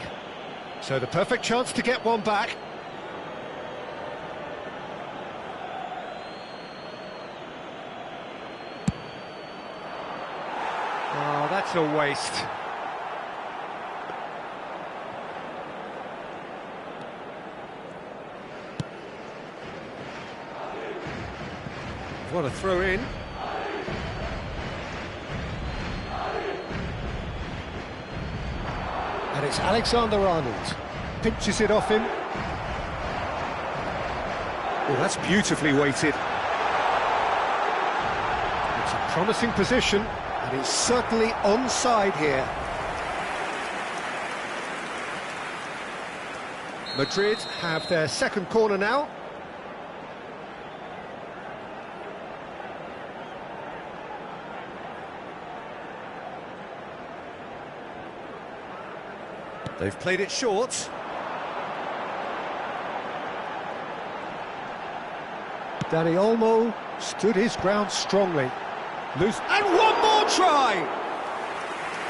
So the perfect chance to get one back. Oh, that's a waste. What a throw in. And it's Alexander-Arnold. Pinches it off him. Oh, that's beautifully weighted. It's a Promising position, and he's certainly onside here. Madrid have their second corner now. They've played it short. Dani Olmo stood his ground strongly. Loose, and one more try!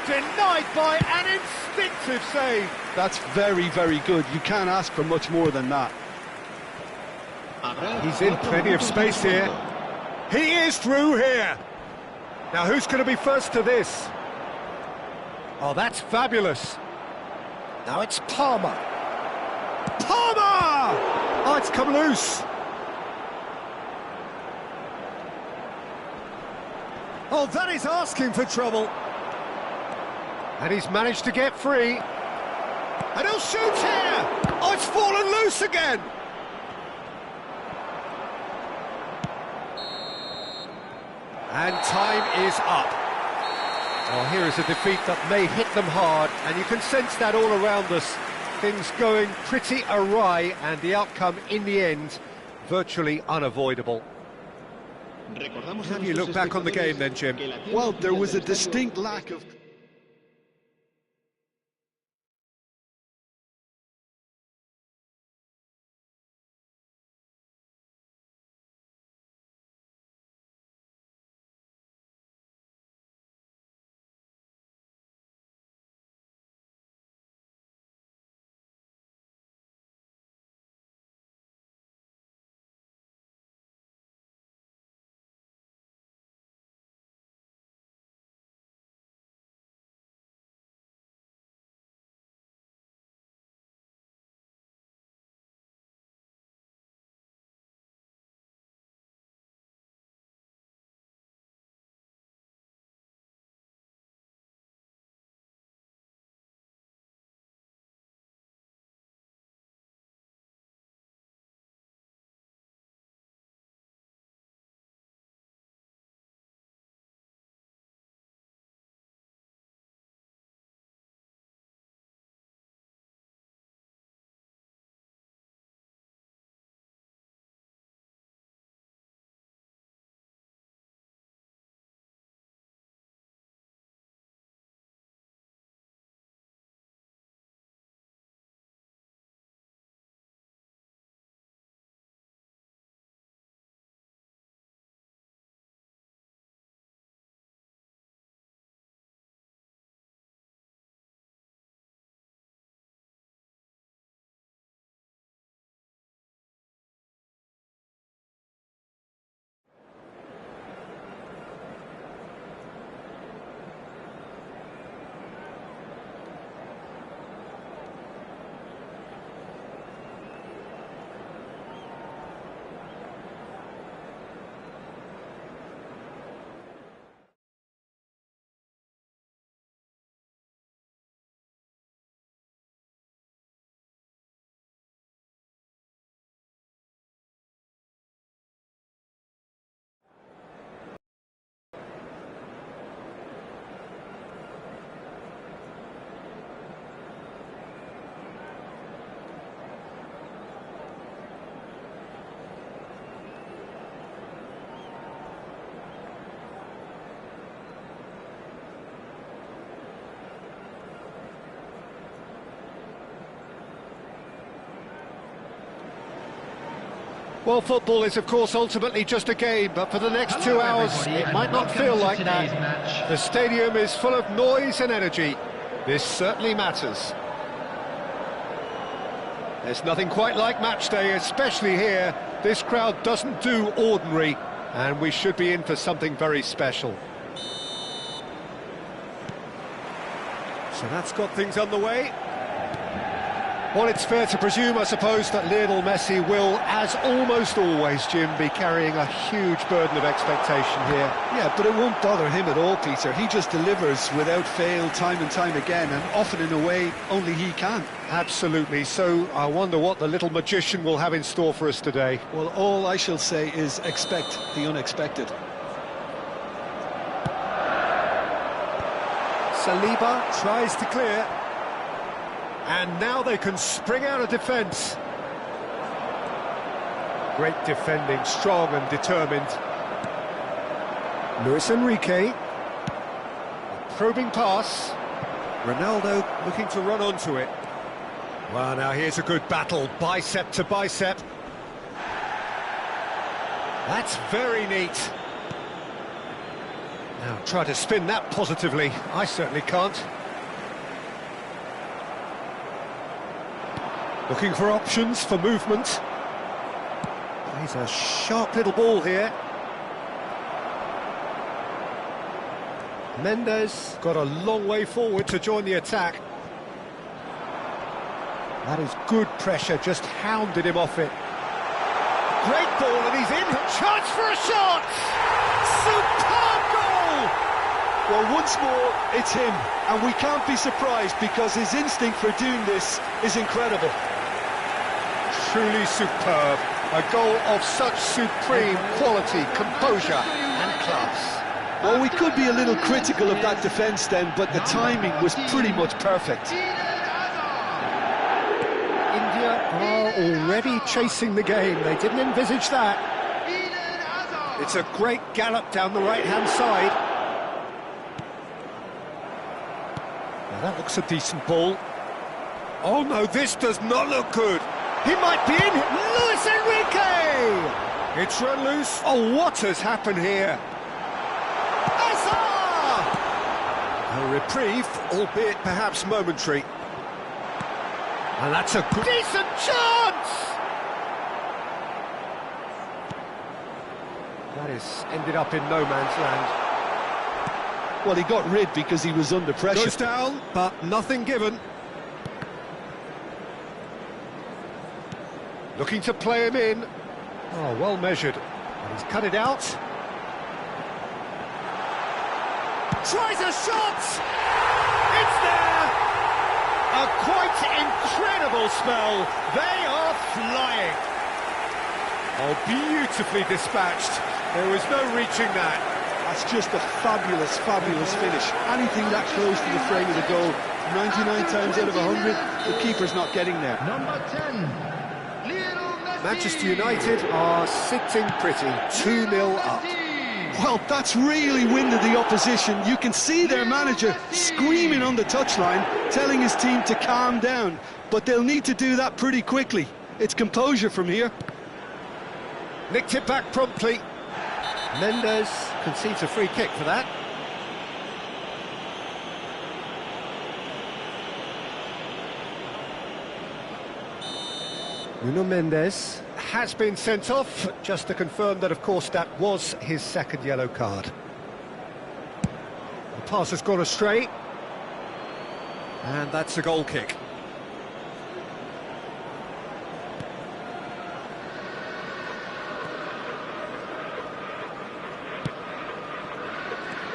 Denied by an instinctive save. That's very, very good. You can't ask for much more than that. He's in plenty of space here. He is through here. Now who's going to be first to this? Oh, that's fabulous. Now it's Palmer. Palmer! Oh, it's come loose. Oh, that is asking for trouble. And he's managed to get free. And he'll shoot here! Oh, it's fallen loose again! And time is up. Oh, here is a defeat that may hit them hard, and you can sense that all around us. Things going pretty awry, and the outcome in the end, virtually unavoidable. How do you look back on the game then, Jim? Well, there was a distinct lack of... Well, football is, of course, ultimately just a game, but for the next 2 hours, it might not feel like that. The stadium is full of noise and energy. This certainly matters. There's nothing quite like match day, especially here. This crowd doesn't do ordinary, and we should be in for something very special. So that's got things underway. Well, it's fair to presume, I suppose, that Lionel Messi will, as almost always, Jim, be carrying a huge burden of expectation here. Yeah, but it won't bother him at all, Peter. He just delivers without fail time and time again, and often in a way only he can. Absolutely. So I wonder what the little magician will have in store for us today. Well, all I shall say is expect the unexpected. Saliba tries to clear. And now they can spring out of defence. Great defending, strong and determined. Luis Enrique. A probing pass. Ronaldo looking to run onto it. Well, now here's a good battle, bicep to bicep. That's very neat. Now try to spin that positively. I certainly can't. Looking for options for movement. Plays a sharp little ball here. Mendes got a long way forward to join the attack. That is good pressure, just hounded him off it. Great ball and he's in. Chance for a shot! Superb goal! Well, once more, it's him, and we can't be surprised because his instinct for doing this is incredible. Truly superb. A goal of such supreme quality, composure and class. Well, we could be a little critical of that defence then, but the timing was pretty much perfect. India are already chasing the game. They didn't envisage that. It's a great gallop down the right-hand side. Now that looks a decent ball. Oh no, this does not look good. He might be in. Luis Enrique! It's run loose. Oh, what has happened here? A reprieve, albeit perhaps momentary. And that's a decent chance! That is ended up in no man's land. Well, he got rid because he was under pressure. Goes down, but nothing given. Looking to play him in. Oh, well measured. And he's cut it out. Tries a shot! It's there! A quite incredible spell. They are flying. Oh, beautifully dispatched. There was no reaching that. That's just a fabulous, fabulous finish. Anything that close to the frame of the goal, 99 times out of 100, the keeper's not getting there. Number 10, Manchester United are sitting pretty, 2-0 up. Well, that's really winded the opposition. You can see their manager screaming on the touchline, telling his team to calm down. But they'll need to do that pretty quickly. It's composure from here. Nicked it back promptly. Mendes concedes a free kick for that. Nuno Mendes has been sent off, just to confirm that, of course, that was his second yellow card. The pass has gone astray. And that's a goal kick.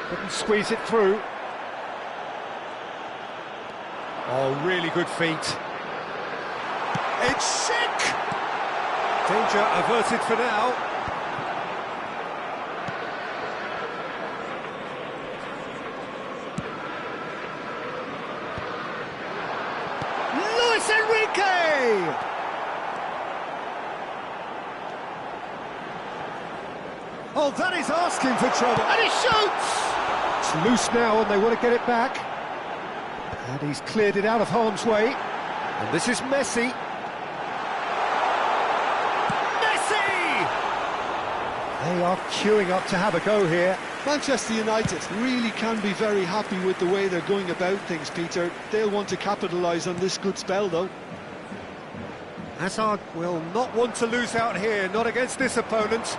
Couldn't squeeze it through. Oh, really good feet. It's sick! Danger averted for now. Luis Enrique! Oh, that is asking for trouble. And he shoots! It's loose now and they want to get it back. And he's cleared it out of harm's way. And this is Messi. They are queuing up to have a go here. Manchester United really can be very happy with the way they're going about things, Peter. They'll want to capitalise on this good spell, though. Hazard will not want to lose out here, not against this opponent.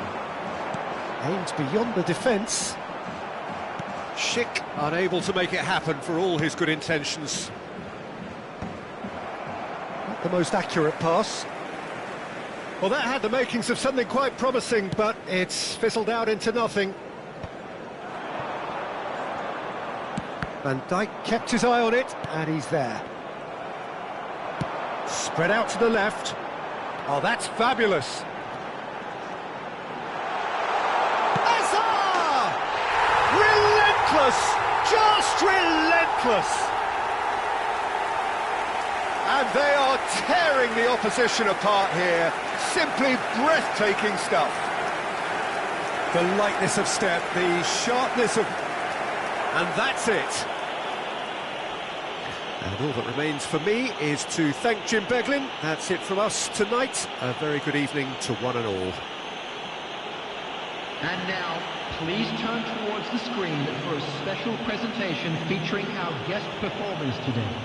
Aims beyond the defence. Schick unable to make it happen for all his good intentions. Not the most accurate pass. Well, that had the makings of something quite promising, but it's fizzled out into nothing. Van Dijk kept his eye on it, and he's there. Spread out to the left. Oh, that's fabulous. Hazard! Relentless! Just relentless! And they are tearing the opposition apart here. Simply breathtaking stuff. The lightness of step, the sharpness of... And that's it. And all that remains for me is to thank Jim Beglin. That's it from us tonight. A very good evening to one and all. And now, please turn towards the screen for a special presentation featuring our guest performers today.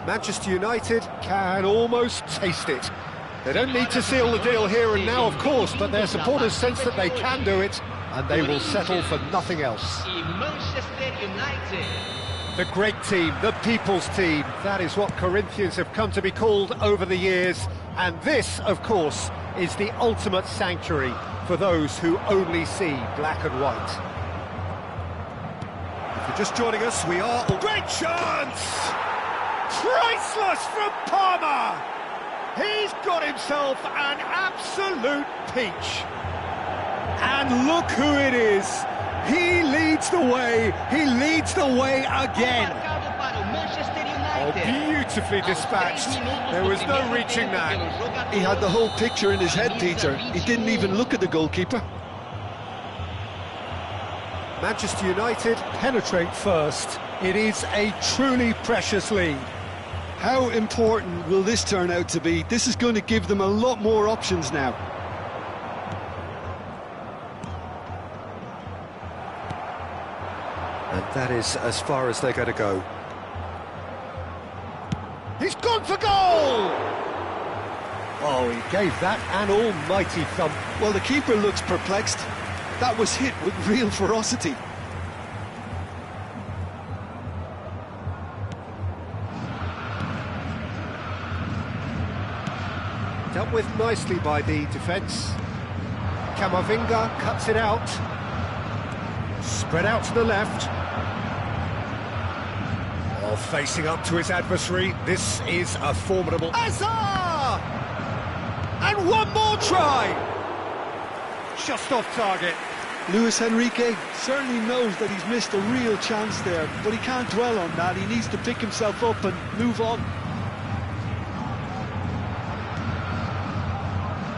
Manchester United can almost taste it. They don't need to seal the deal here and now, of course, but their supporters sense that they can do it, and they will settle for nothing else. Manchester United. The great team, the people's team, that is what Corinthians have come to be called over the years, and this, of course, is the ultimate sanctuary for those who only see black and white. If you're just joining us, we are... Great chance! Priceless from Palmer! He's got himself an absolute peach. And look who it is. He leads the way. He leads the way again. Oh, beautifully dispatched. There was no reaching that. He had the whole picture in his head, Peter. He didn't even look at the goalkeeper. Manchester United penetrate first. It is a truly precious lead. How important will this turn out to be? This is going to give them a lot more options now. And that is as far as they're going to go. He's gone for goal! Oh, he gave that an almighty thump. Well, the keeper looks perplexed. That was hit with real ferocity. Dealt with nicely by the defence. Camavinga cuts it out. Spread out to the left. Oh, facing up to his adversary. This is a formidable... Hazard! And one more try! Just off target. Luis Enrique certainly knows that he's missed a real chance there, but he can't dwell on that. He needs to pick himself up and move on.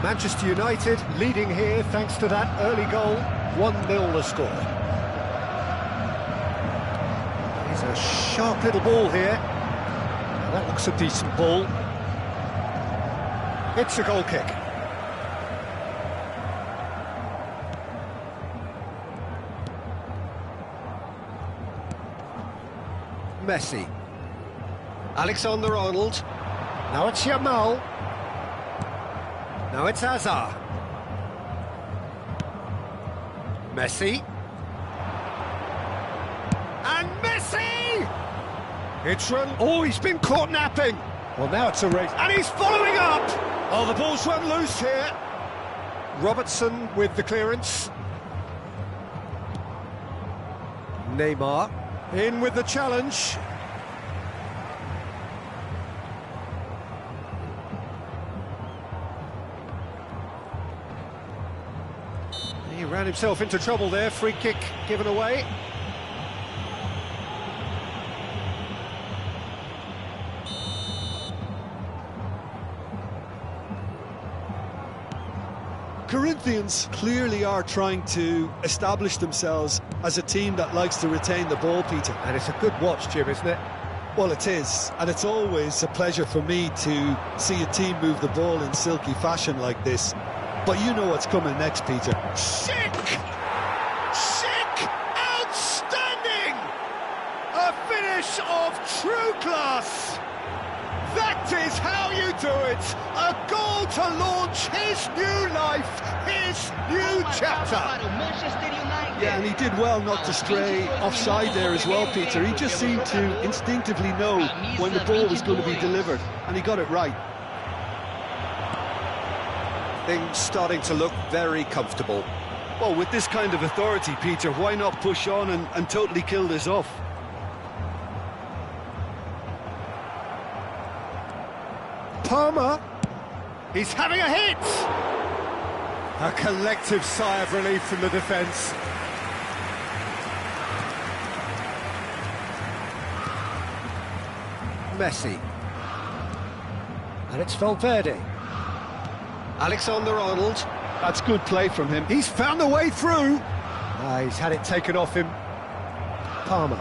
Manchester United leading here thanks to that early goal. 1-0 the score. He's a sharp little ball here. That looks a decent ball. It's a goal kick. Messi. Alexander-Arnold. Now it's Yamal. Now it's Hazard. Messi. And Messi! It's run... Oh, he's been caught napping. Well, now it's a race. And he's following up! Oh, the ball's run loose here. Robertson with the clearance. Neymar in with the challenge. He ran himself into trouble there, free kick given away. Corinthians clearly are trying to establish themselves as a team that likes to retain the ball, Peter. And it's a good watch, Jim, isn't it? Well, it is, and it's always a pleasure for me to see a team move the ball in silky fashion like this. But you know what's coming next, Peter. Sick! Sick! Outstanding! A finish of true class! That is how you do it! A goal to launch his new life, his new chapter! Yeah, and he did well not to stray offside there as well, Peter. He just seemed to instinctively know when the ball was going to be delivered, and he got it right. Things starting to look very comfortable. Well, with this kind of authority, Peter, why not push on and totally kill this off? Palmer, he's having a hit! A collective sigh of relief from the defence. Messi. And it's Valverde. Alexander-Arnold. That's good play from him. He's found a way through. He's had it taken off him. Palmer.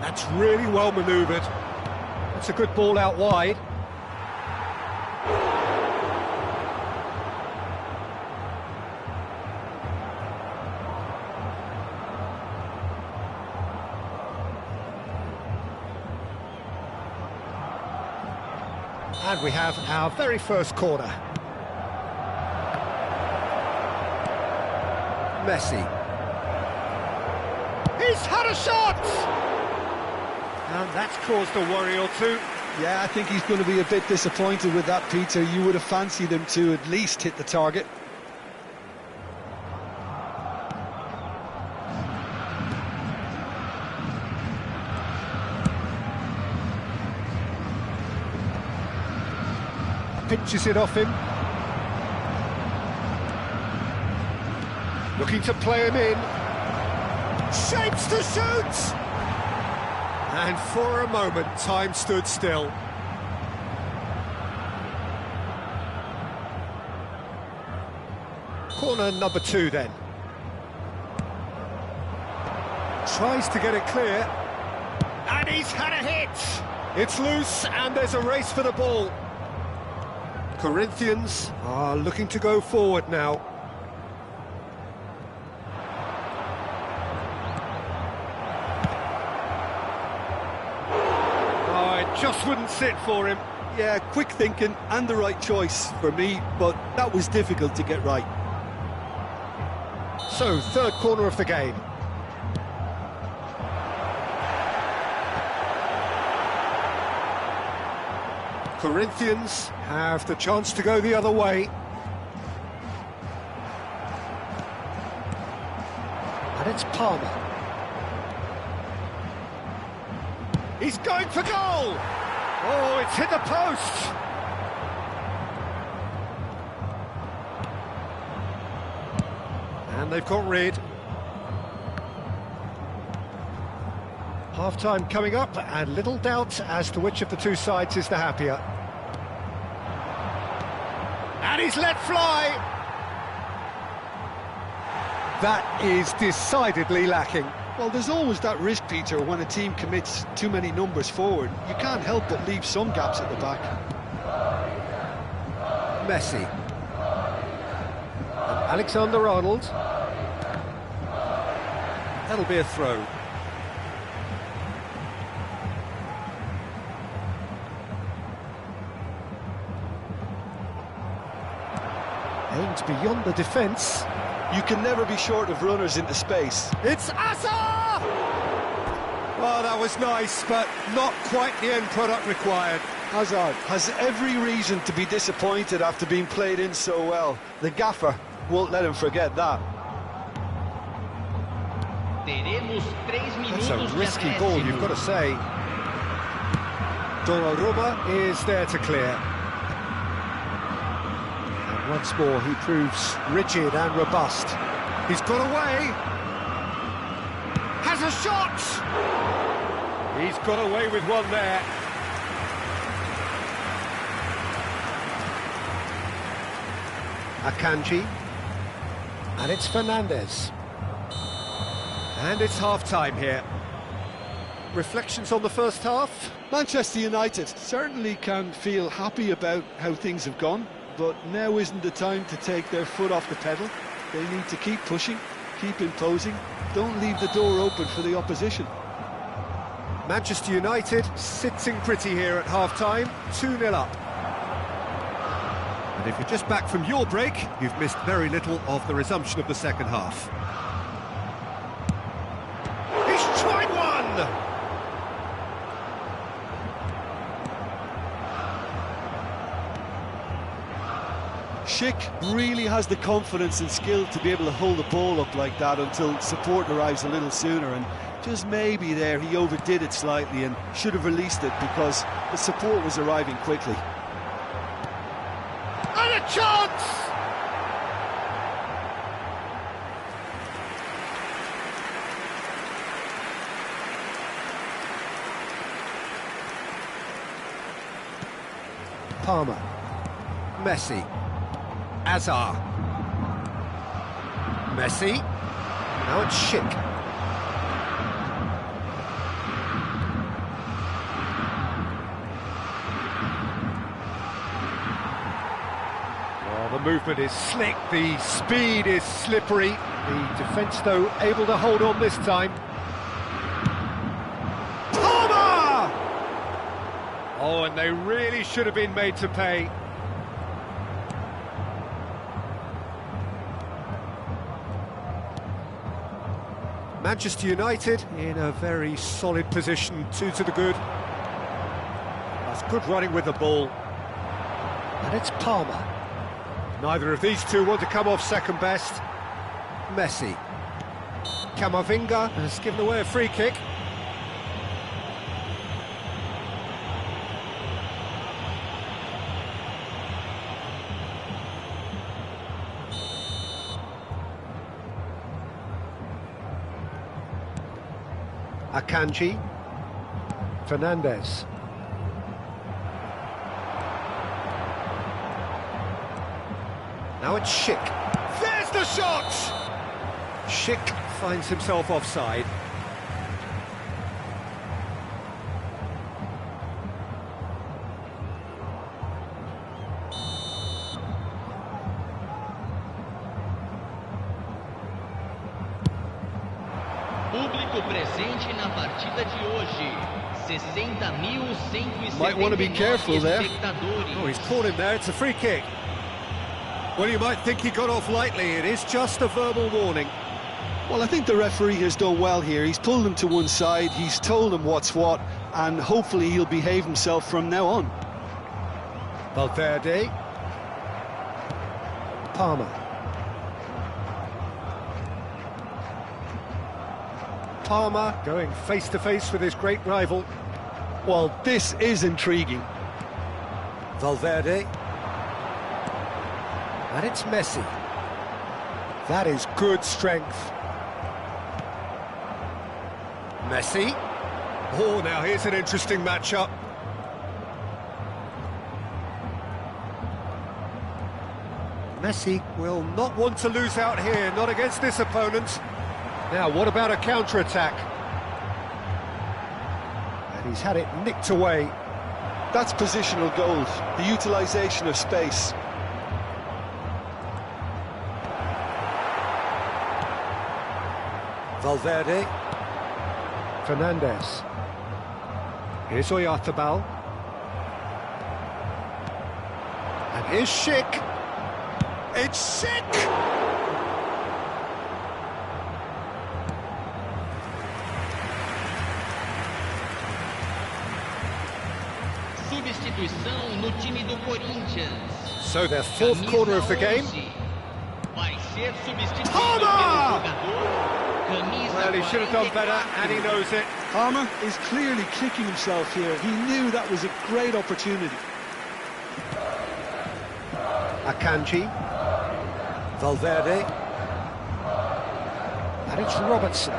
That's really well manoeuvred. That's a good ball out wide. And we have our very first corner. Messi. He's had a shot! And that's caused a worry or two. Yeah, I think he's going to be a bit disappointed with that, Peter. You would have fancied him to at least hit the target. Pinches it off him. Looking to play him in. Shapes to shoot! And for a moment, time stood still. Corner number 2 then. Tries to get it clear. And he's had a hit! It's loose and there's a race for the ball. Corinthians are looking to go forward now. Oh, it just wouldn't sit for him. Yeah, quick thinking and the right choice for me, but that was difficult to get right. So, third corner of the game. Corinthians have the chance to go the other way. And it's Palmer. He's going for goal! Oh, it's hit the post! And they've got rid. Half-time coming up, and little doubt as to which of the two sides is the happier. And he's let fly! That is decidedly lacking. Well, there's always that risk, Peter, when a team commits too many numbers forward. You can't help but leave some gaps at the back. Messi. And Alexander-Arnold. That'll be a throw. Aimed beyond the defence. You can never be short of runners into space. It's Asa! Well, that was nice, but not quite the end product required. Hazard has every reason to be disappointed after being played in so well. The gaffer won't let him forget that. That's a risky ball, you've got to say. Donnarumma is there to clear. And once more he proves rigid and robust. He's got away. Has a shot! He's got away with one there. Akanji. And it's Fernandes. And it's half-time here. Reflections on the first half? Manchester United certainly can feel happy about how things have gone, but now isn't the time to take their foot off the pedal. They need to keep pushing, keep imposing, don't leave the door open for the opposition. Manchester United sitting pretty here at half-time, 2-0 up. And if you're just back from your break, you've missed very little of the resumption of the second half. He's tried one! Schick really has the confidence and skill to be able to hold the ball up like that until support arrives a little sooner, and just maybe there he overdid it slightly and should have released it because the support was arriving quickly. And a chance! Palmer. Messi. Azar. Messi. Now it's Schick. Well, the movement is slick, the speed is slippery. The defence, though, able to hold on this time. Palmer! Oh, and they really should have been made to pay. Manchester United in a very solid position, 2 to the good. That's good running with the ball. And it's Palmer. Neither of these two want to come off second best. Messi. Camavinga has given away a free kick. Akanji. Fernandes. Now it's Schick. There's the shot! Schick finds himself offside. Público presente na partida de hoje. 60.159 Might want to be careful there. espectadores. Oh, he's caught him there, it's a free kick. Well, you might think he got off lightly, it is just a verbal warning. Well, I think the referee has done well here. He's pulled him to one side, he's told him what's what, and hopefully he'll behave himself from now on. Valverde. Palmer. Palmer going face-to-face with his great rival. Well, this is intriguing. Valverde. And it's Messi. That is good strength. Messi. Oh, now here's an interesting matchup. Messi will not want to lose out here, not against this opponent. Now, what about a counter-attack? And he's had it nicked away. That's positional gold, the utilisation of space. Valverde. Fernandes. Here's Oyarzabal. And here's Schick. It's sick! Substituição no time do Corinthians. So their fourth corner of the game. Vai ser substituído Palmer! pelo jogador. Camisa Well, he should have done better, and he knows it. Palmer is clearly kicking himself here. He knew that was a great opportunity. Akanji. Valverde. And it's Robertson.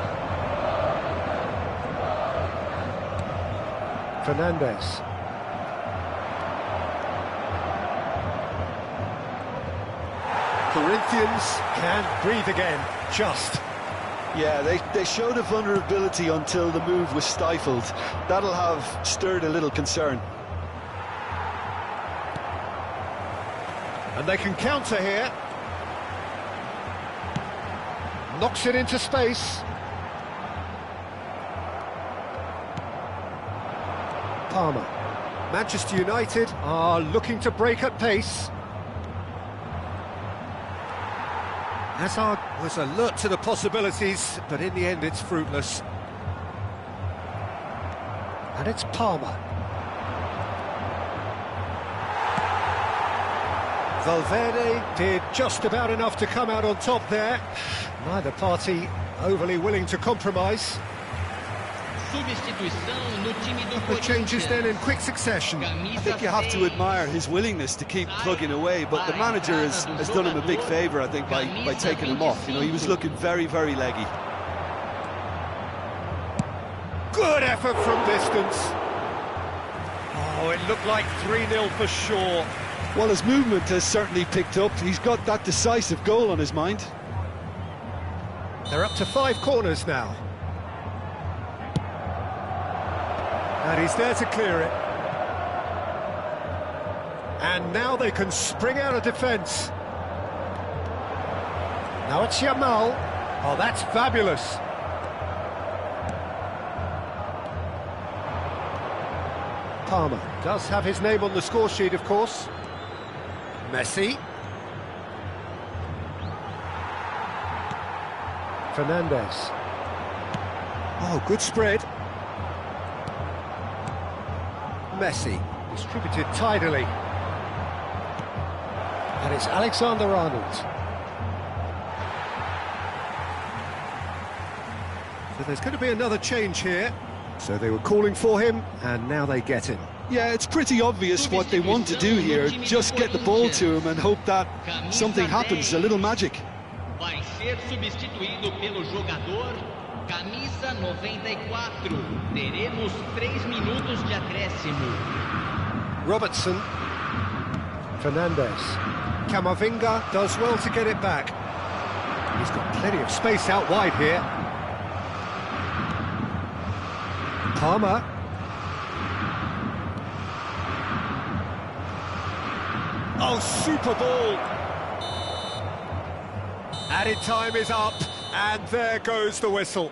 Fernandes. Corinthians can breathe again, just. Yeah, they showed a vulnerability until the move was stifled. That'll have stirred a little concern. And they can counter here. Knocks it into space. Palmer. Manchester United are looking to break at pace. Hazard was alert to the possibilities, but in the end it's fruitless. And it's Palmer. Valverde did just about enough to come out on top there. Neither party overly willing to compromise. Substituição no time do The changes Corinthians. then in quick succession. I think you have to admire his willingness to keep plugging away, but the manager has done him a big favour, I think, by taking him off. You know, he was looking very, very leggy. Good effort from distance. Oh, it looked like 3-0 for sure. Well, his movement has certainly picked up. He's got that decisive goal on his mind. They're up to 5 corners now. And he's there to clear it. And now they can spring out of defence. Now it's Yamal. Oh, that's fabulous. Palmer does have his name on the score sheet, of course. Messi. Fernandes. Oh, good spread. Messi, distributed tidily. And it's Alexander-Arnold. So there's going to be another change here. So they were calling for him, and now they get him. Yeah, it's pretty obvious what they want to do here. Just get the ball to him and hope that something happens, a little magic. Vai ser substituído pelo jogador camisa 94. Teremos 3 minutos de acréscimo. Robertson. Fernandes. Camavinga does well to get it back. He's got plenty of space out wide here. Palmer. Oh, super ball. Added time is up, and there goes the whistle.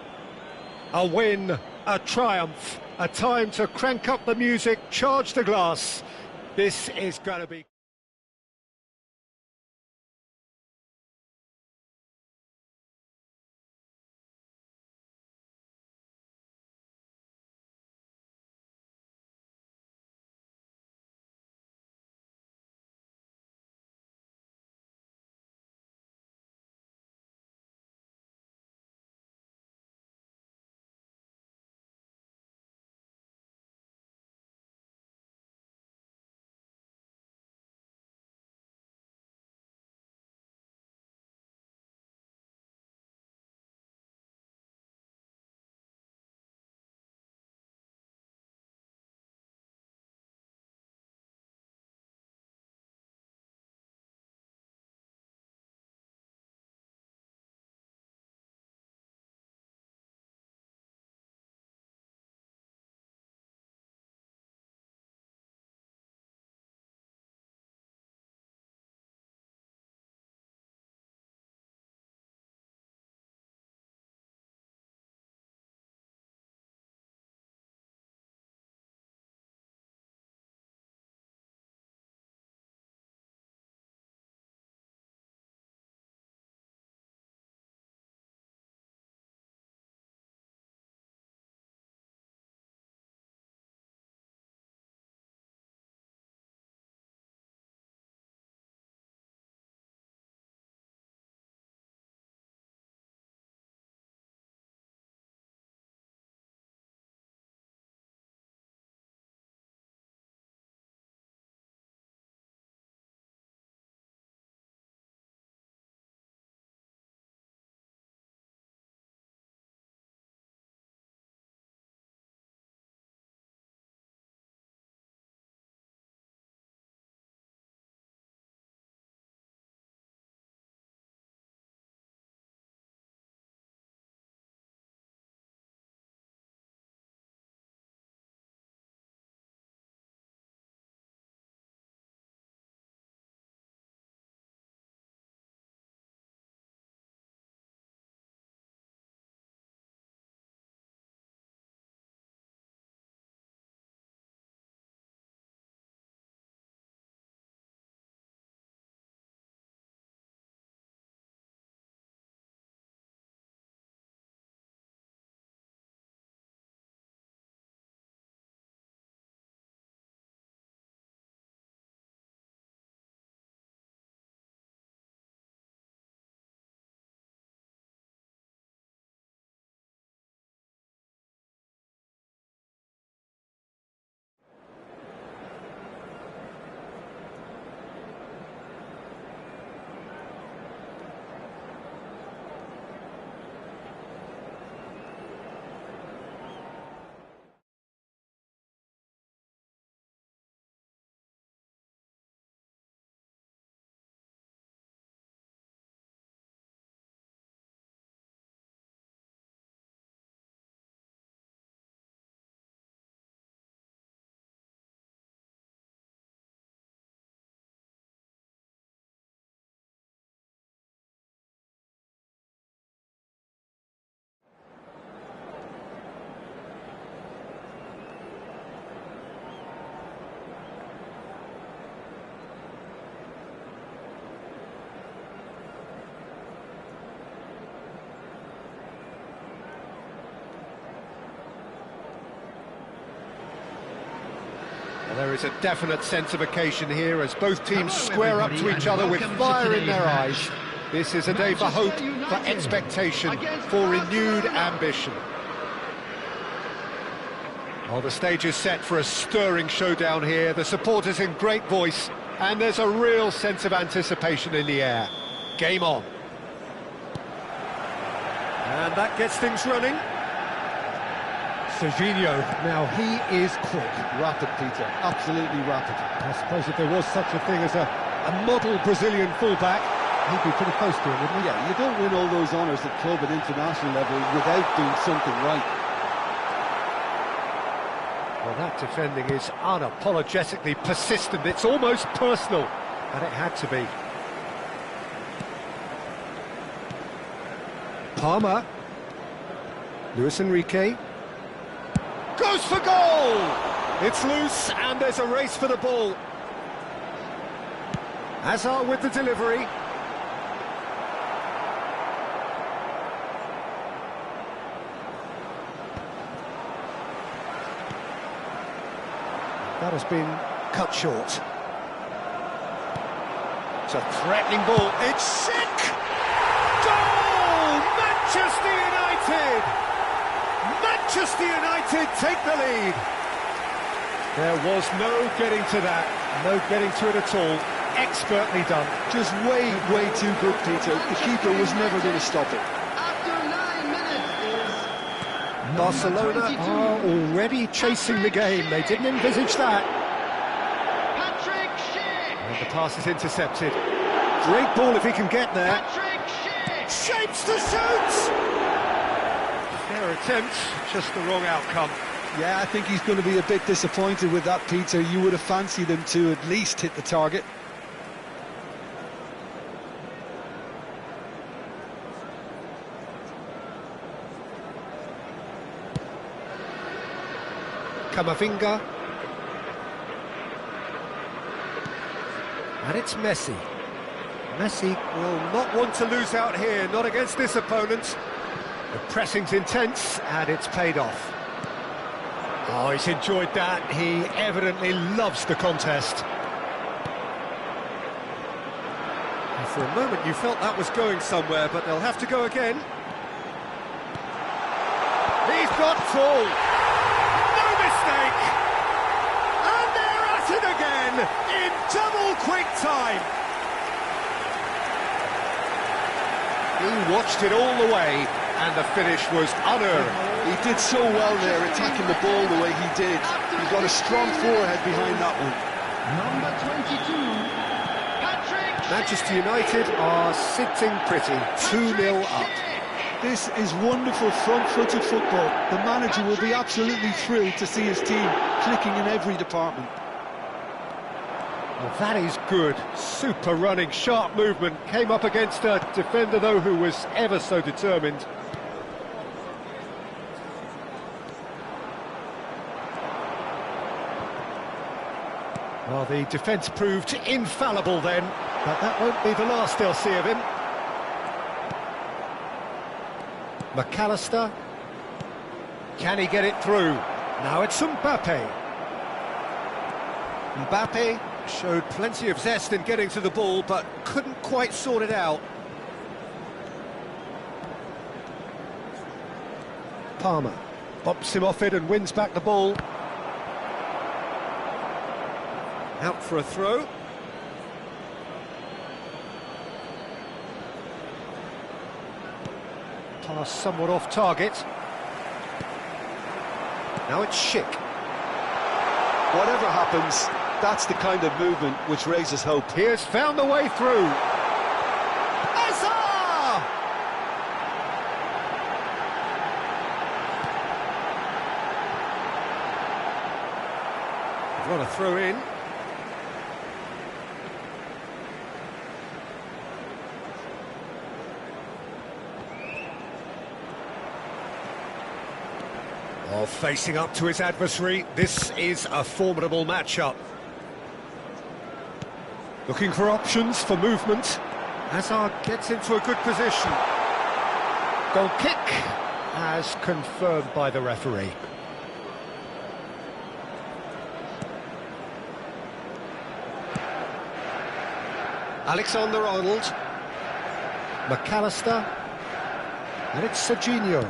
A win, a triumph, a time to crank up the music, charge the glass. This is going to be... There is a definite sense of occasion here as both teams Hello, square up to everybody, each and other with welcome to fire in today's their match. eyes. This is a day for hope, Manchester for United expectation, against for renewed Barcelona. ambition. Well, the stage is set for a stirring showdown here. The supporters in great voice, and there's a real sense of anticipation in the air. Game on. And that gets things running. Serginho, now he is quick. Rapid, Peter, absolutely rapid. I suppose if there was such a thing as a model Brazilian fullback, he'd be pretty close to it, wouldn't he? Yeah, you don't win all those honours at club and international level without doing something right. Well, that defending is unapologetically persistent. It's almost personal, and it had to be. Palmer. Luis Enrique. Goes for goal! It's loose, and there's a race for the ball. Hazard with the delivery. That has been cut short. It's a threatening ball. It's sick! Goal! Manchester United! Manchester United take the lead. There was no getting to that, no getting to it at all. Expertly done. Just way too good, Peter. The keeper was never going to stop it. After 9 minutes is Barcelona 22. are already chasing the game. They didn't envisage that. Patrick Schick. And the pass is intercepted. Great ball if he can get there. Patrick Schick. Shapes to shoot! Fair attempt, just the wrong outcome. Yeah, I think he's going to be a bit disappointed with that, Peter. You would have fancied him to at least hit the target. Camavinga. And it's Messi. Messi will not want to lose out here, not against this opponent. The pressing's intense, and it's paid off. Oh, he's enjoyed that. He evidently loves the contest. And for a moment you felt that was going somewhere, but they'll have to go again. He's got full. No mistake. And they're at it again in double quick time. He watched it all the way, and the finish was unerring. He did so well there, attacking the ball the way he did. He got a strong forehead behind that one. Number 22. Patrick Schick. Manchester United are sitting pretty, 2-0 up. This is wonderful front-footed football. The manager will be absolutely thrilled to see his team clicking in every department. Well, that is good. Super running, sharp movement. Came up against a defender, though, who was ever so determined. Well, the defence proved infallible then, but that won't be the last they'll see of him. McAllister. Can he get it through? Now it's Mbappe. Mbappe showed plenty of zest in getting to the ball, but couldn't quite sort it out. Palmer bops him off it and wins back the ball. Out for a throw. Pass somewhat off target. Now it's Schick. Whatever happens, that's the kind of movement which raises hope. He has found the way through. Hazard! They've got a throw in. Oh, facing up to his adversary, this is a formidable matchup. Looking for options for movement. Hazard gets into a good position. Goal kick, as confirmed by the referee. Alexander-Arnold. McAllister. And it's Serginho.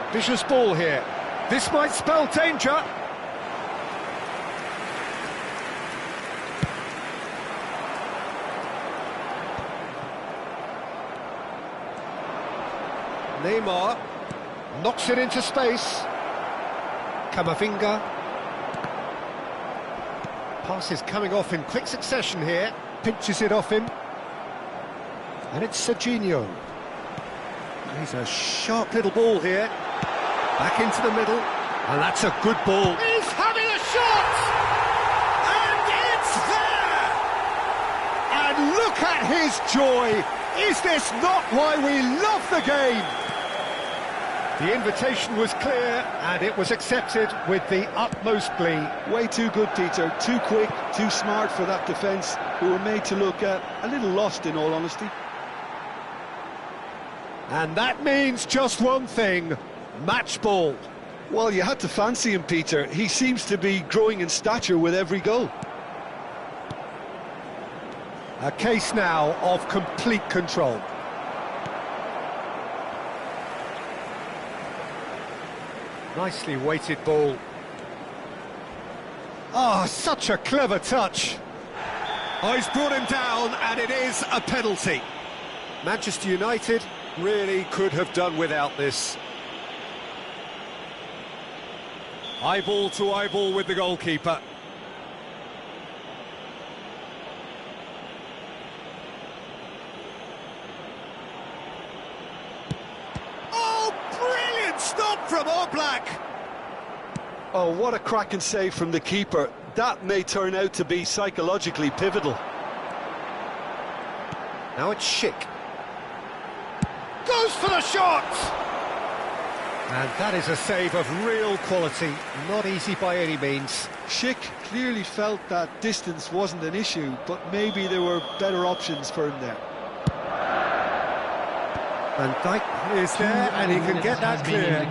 Ambitious ball here. This might spell danger. Neymar knocks it into space. Camavinga. Pass is coming off in quick succession here. Pinches it off him. And it's Serginho. He's a sharp little ball here. Back into the middle. And that's a good ball. He's having a shot! And it's there! And look at his joy! Is this not why we love the game? The invitation was clear, and it was accepted with the utmost glee. Way too good, Peter. Too quick, too smart for that defence, who were made to look a little lost, in all honesty. And that means just one thing: match ball. Well, you had to fancy him, Peter. He seems to be growing in stature with every goal. A case now of complete control. Nicely weighted ball. Oh, such a clever touch. Oh, he's brought him down, and it is a penalty. Manchester United really could have done without this. Eyeball to eyeball with the goalkeeper. Oh, brilliant stop from Oblak! Oh, what a cracking save from the keeper. That may turn out to be psychologically pivotal. Now it's Schick. Goes for the shot! And that is a save of real quality, not easy by any means. Schick clearly felt that distance wasn't an issue, but maybe there were better options for him there. Van Dijk is there, and he can get that clear.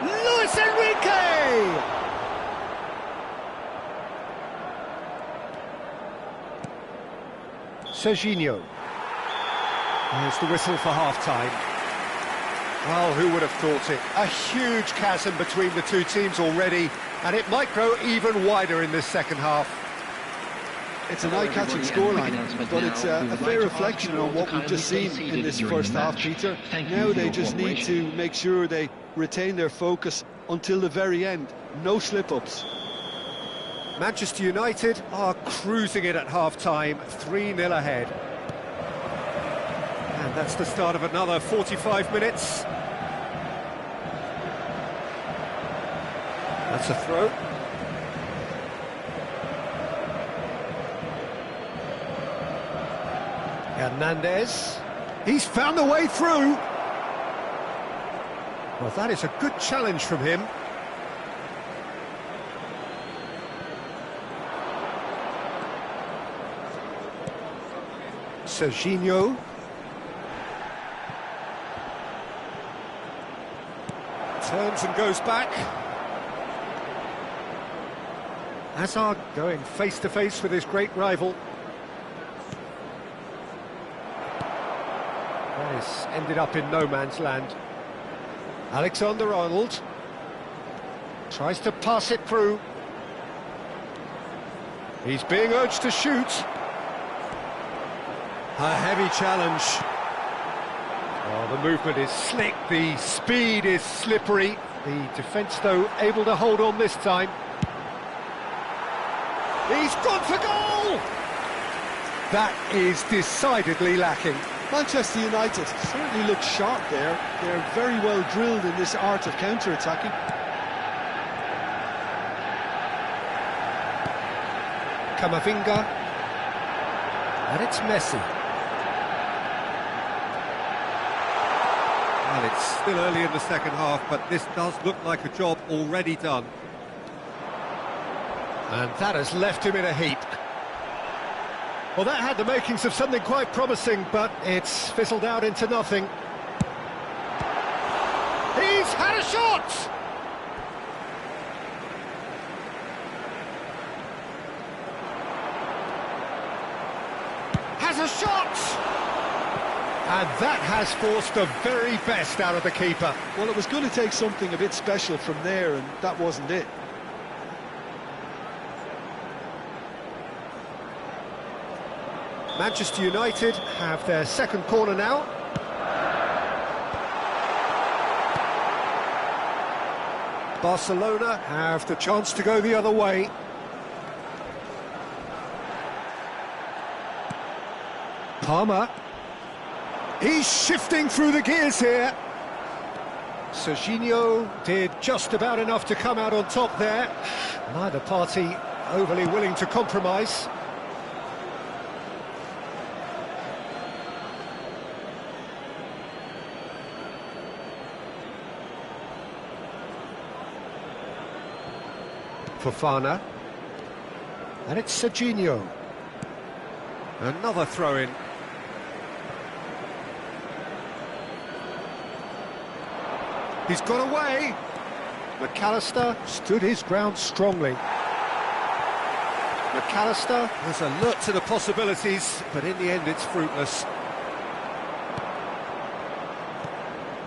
Luis Enrique! Serginho. Here's the whistle for half-time. Oh, who would have thought it? A huge chasm between the two teams already, and it might grow even wider in this second half. It's an eye-catching scoreline, but it's a fair reflection on what we've just seen in this first half, Peter. Now they just need to make sure they retain their focus until the very end. No slip-ups. Manchester United are cruising it at half-time, 3-0 ahead. And that's the start of another 45 minutes. That's a throw. Hernandez. He's found a way through. Well, that is a good challenge from him. Serginho. Turns and goes back. Hazard going face-to-face with his great rival. This ended up in no man's land. Alexander-Arnold tries to pass it through. He's being urged to shoot. A heavy challenge. Oh, the movement is slick, the speed is slippery. The defence, though, able to hold on this time. He's gone for goal! That is decidedly lacking. Manchester United certainly look sharp there. They're very well drilled in this art of counter-attacking. Camavinga. And it's Messi. Well, it's still early in the second half, but this does look like a job already done. And that has left him in a heap. Well, that had the makings of something quite promising, but it's fizzled out into nothing. He's had a shot! has a shot! And that has forced the very best out of the keeper. Well, it was going to take something a bit special from there, and that wasn't it. Manchester United have their second corner now. Barcelona have the chance to go the other way. Palmer. He's shifting through the gears here. Serginho did just about enough to come out on top there. Neither party overly willing to compromise. Fofana. And it's Serginho. Another throw-in. He's got away. McAllister stood his ground strongly. McAllister was alert to the possibilities, but in the end it's fruitless.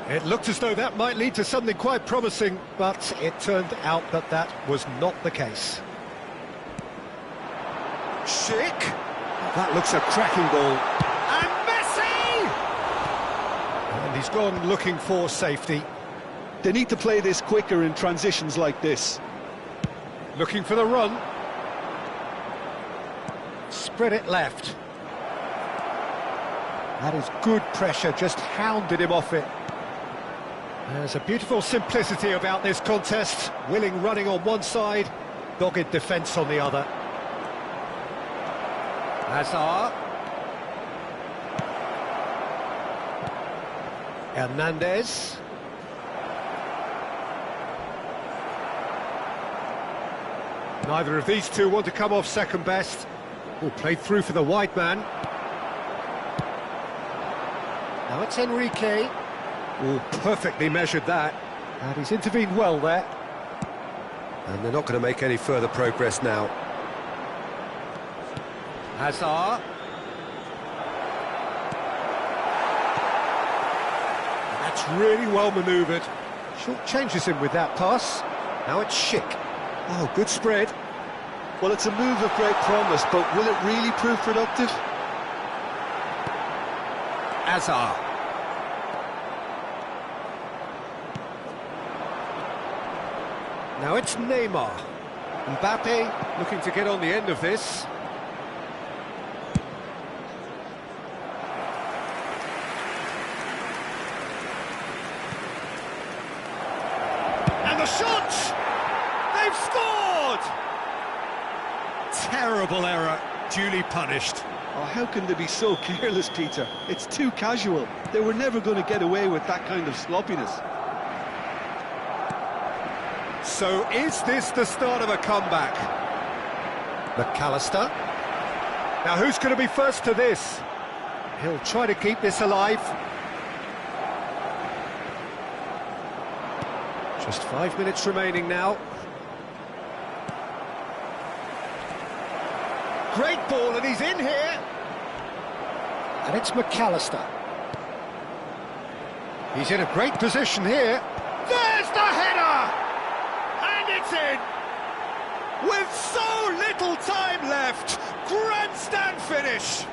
It looked as though that might lead to something quite promising, but it turned out that that was not the case. Schick. That looks a cracking ball. And Messi! And he's gone looking for safety. They need to play this quicker in transitions like this. Looking for the run. Spread it left. That is good pressure, just hounded him off it. There's a beautiful simplicity about this contest. Willing running on one side, dogged defence on the other. Hazard. Hernandez. Neither of these two want to come off second best. Oh, played through for the wide man. Now it's Enrique. Oh, perfectly measured that. And he's intervened well there. And they're not going to make any further progress now. Hazard. That's really well manoeuvred. Short changes him with that pass. Now it's Schick. Oh, good spread. Well, it's a move of great promise, but will it really prove productive? Hazard. Now it's Neymar. Mbappe looking to get on the end of this. And the shot! They've scored! Terrible error, duly punished. Oh, how can they be so careless, Peter? It's too casual. They were never going to get away with that kind of sloppiness. So is this the start of a comeback? McAllister. Now who's going to be first to this? He'll try to keep this alive. Just 5 minutes remaining now. Great ball, and he's in here. And it's McAllister. He's in a great position here. There's the header! And it's in! With so little time left, grandstand finish!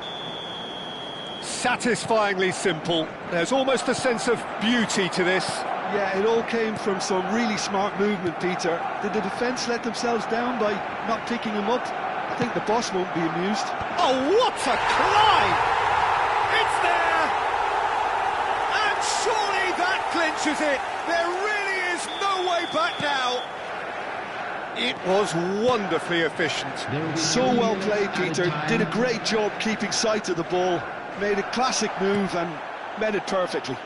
Satisfyingly simple. There's almost a sense of beauty to this. Yeah, it all came from some really smart movement, Peter. Did the defence let themselves down by not picking him up? I think the boss won't be amused. Oh, what a climb! It's there! And surely that clinches it! There really is no way back now! It was wonderfully efficient. So well played, Peter. Did a great job keeping sight of the ball. Made a classic move and met it perfectly.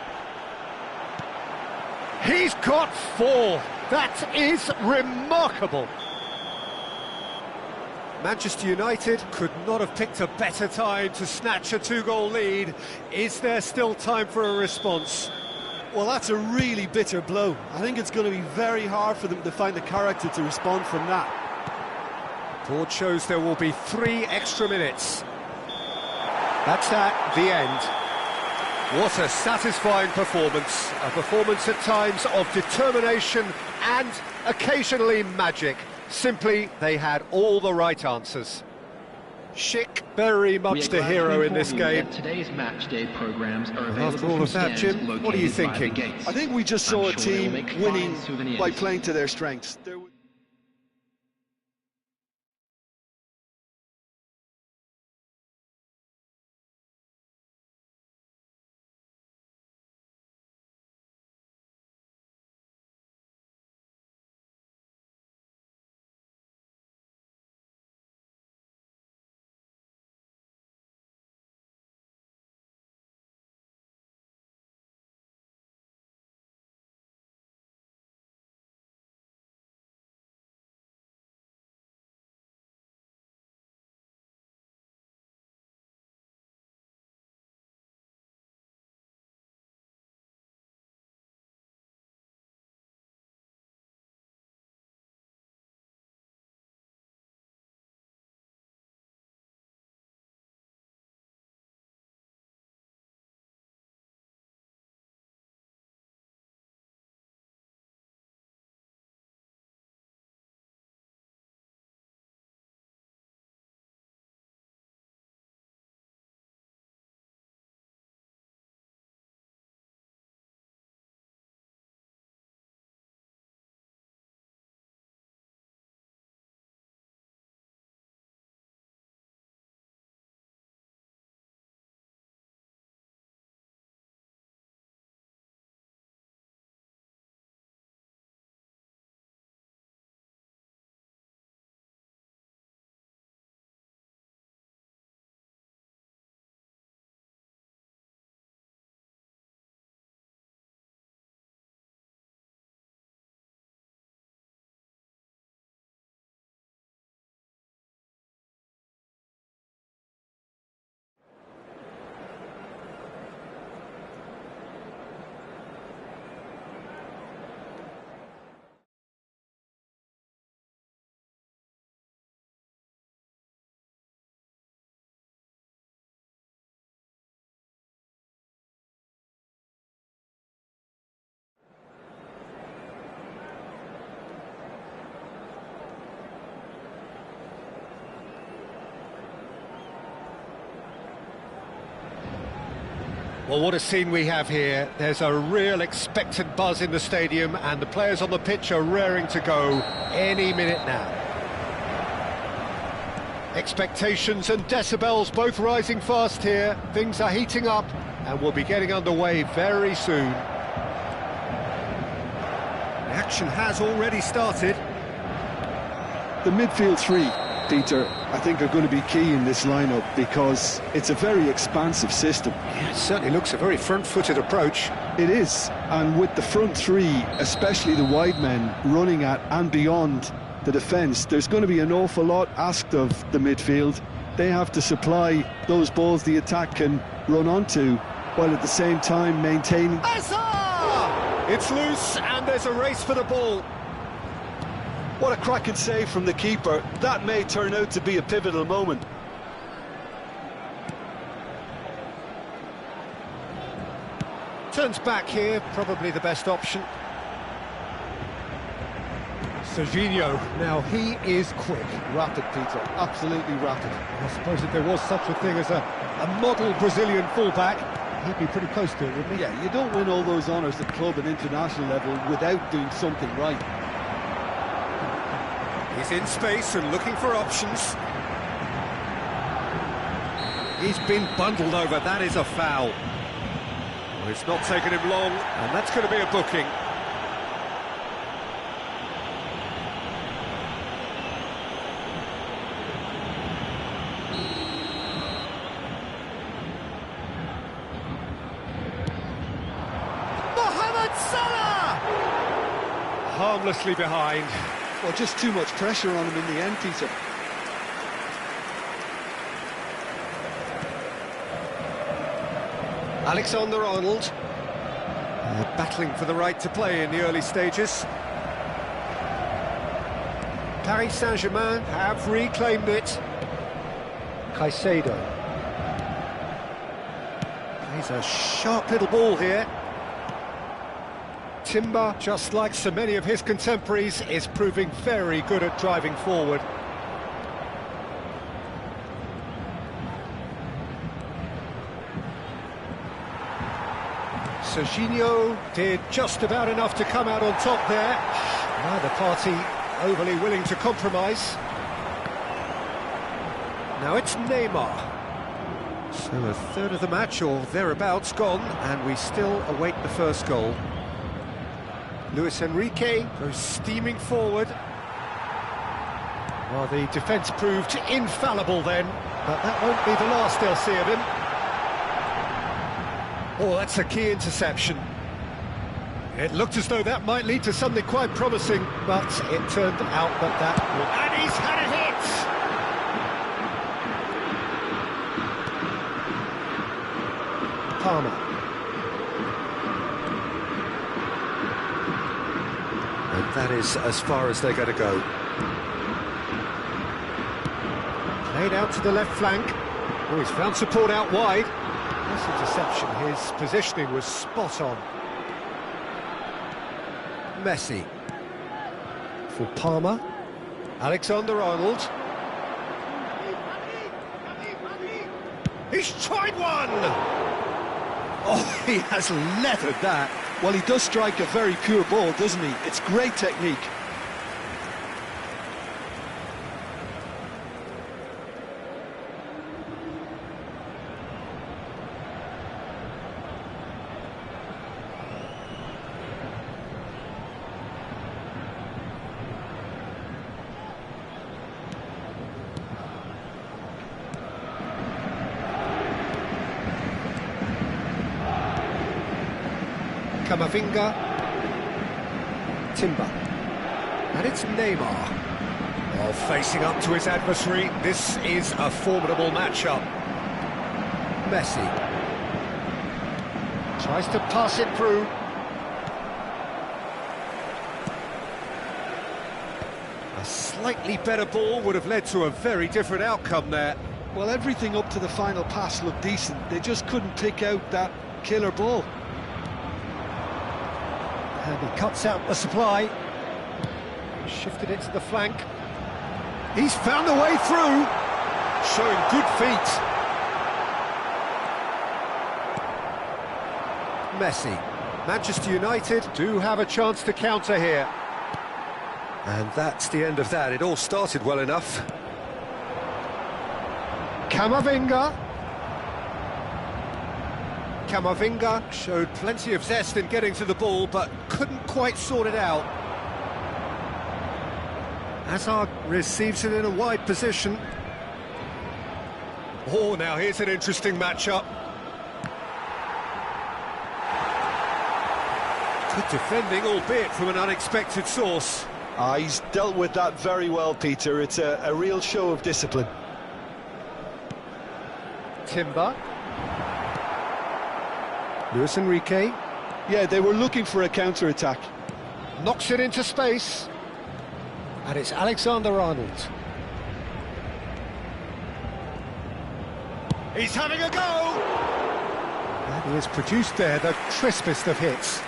He's got 4. That is remarkable. Manchester United could not have picked a better time to snatch a 2-goal lead. Is there still time for a response? Well, that's a really bitter blow. I think it's going to be very hard for them to find the character to respond from that. Board shows there will be 3 extra minutes. That's at the end. What a satisfying performance. A performance at times of determination and occasionally magic. Simply, they had all the right answers. Schick, very much the hero in this game. Today's match day programs are available. After all of that, Jim, what are you thinking? I think we just saw a team winning by playing to their strengths. Well, what a scene we have here. There's a real expectant buzz in the stadium, and the players on the pitch are raring to go any minute now. Expectations and decibels both rising fast here. Things are heating up, and we'll be getting underway very soon. The action has already started. The midfield three, Peter, I think are going to be key in this lineup because it's a very expansive system. Yeah, it certainly looks a very front-footed approach. It is, and with the front three, especially the wide men, running at and beyond the defence, there's going to be an awful lot asked of the midfield. They have to supply those balls the attack can run onto, while at the same time maintaining... It's loose, and there's a race for the ball. What a cracking save from the keeper. That may turn out to be a pivotal moment. Turns back here, probably the best option. Serginho, now he is quick. Rapid, Peter, absolutely rapid. I suppose if there was such a thing as a model Brazilian fullback, he'd be pretty close to it, wouldn't he? Yeah, you don't win all those honours at club and international level without doing something right. He's in space and looking for options. He's been bundled over, that is a foul. Well, it's not taken him long, and that's going to be a booking. Harmlessly behind. Well, just too much pressure on him in the end, Peter. Alexander-Arnold battling for the right to play in the early stages. Paris Saint-Germain have reclaimed it. Caicedo. There's a sharp little ball here. Timber, just like so many of his contemporaries, is proving very good at driving forward. Serginho did just about enough to come out on top there. Neither party overly willing to compromise. Now it's Neymar. So a third of the match or thereabouts gone, and we still await the first goal. Luis Enrique goes steaming forward. Well, the defence proved infallible then, but that won't be the last they'll see of him. Oh, that's a key interception. It looked as though that might lead to something quite promising, but it turned out that And he's had a hit! Palmer. And that is as far as they're going to go. Played out to the left flank. Oh, he's found support out wide. This interception, his positioning was spot on. Messi. For Palmer. Alexander-Arnold. He's tried one! Oh, he has leathered that. Well, he does strike a very pure ball, doesn't he? It's great technique. Camavinga, Timber, and it's Neymar. Oh, facing up to his adversary, this is a formidable matchup. Messi tries to pass it through. A slightly better ball would have led to a very different outcome there. Well, everything up to the final pass looked decent. They just couldn't pick out that killer ball. And he cuts out the supply. Shifted it to the flank. He's found a way through. Showing good feet. Messi. Manchester United do have a chance to counter here. And that's the end of that. It all started well enough. Camavinga. Camavinga showed plenty of zest in getting to the ball, but couldn't quite sort it out. Hazard receives it in a wide position. Oh, now here's an interesting matchup. Good defending, albeit from an unexpected source. He's dealt with that very well, Peter. It's a real show of discipline. Timber. Luis Enrique. Yeah, they were looking for a counter-attack. Knocks it into space. And it's Alexander-Arnold. He's having a go! And he has produced there the crispest of hits.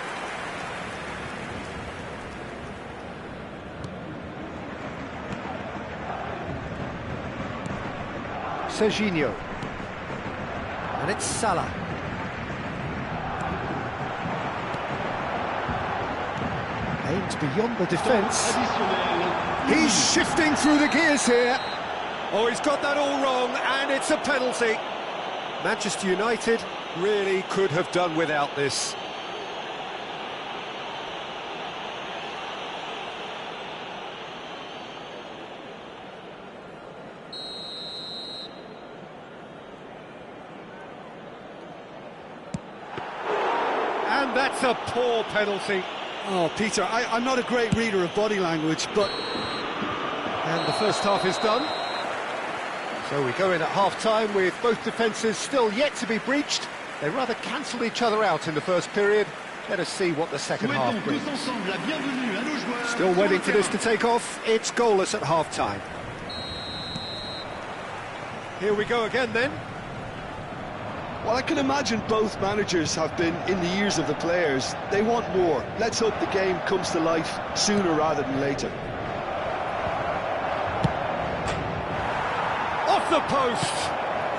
Serginho. And it's Salah. Aims beyond the defence. He's shifting through the gears here. Oh, he's got that all wrong, and it's a penalty. Manchester United really could have done without this. And that's a poor penalty. Oh, Peter, I'm not a great reader of body language, but... And the first half is done. So we go in at half-time with both defences still yet to be breached. They rather cancelled each other out in the first period. Let us see what the second half brings. Still waiting for this to take off. It's goalless at half-time. Here we go again then. Well, I can imagine both managers have been in the ears of the players. They want more. Let's hope the game comes to life sooner rather than later. Off the post!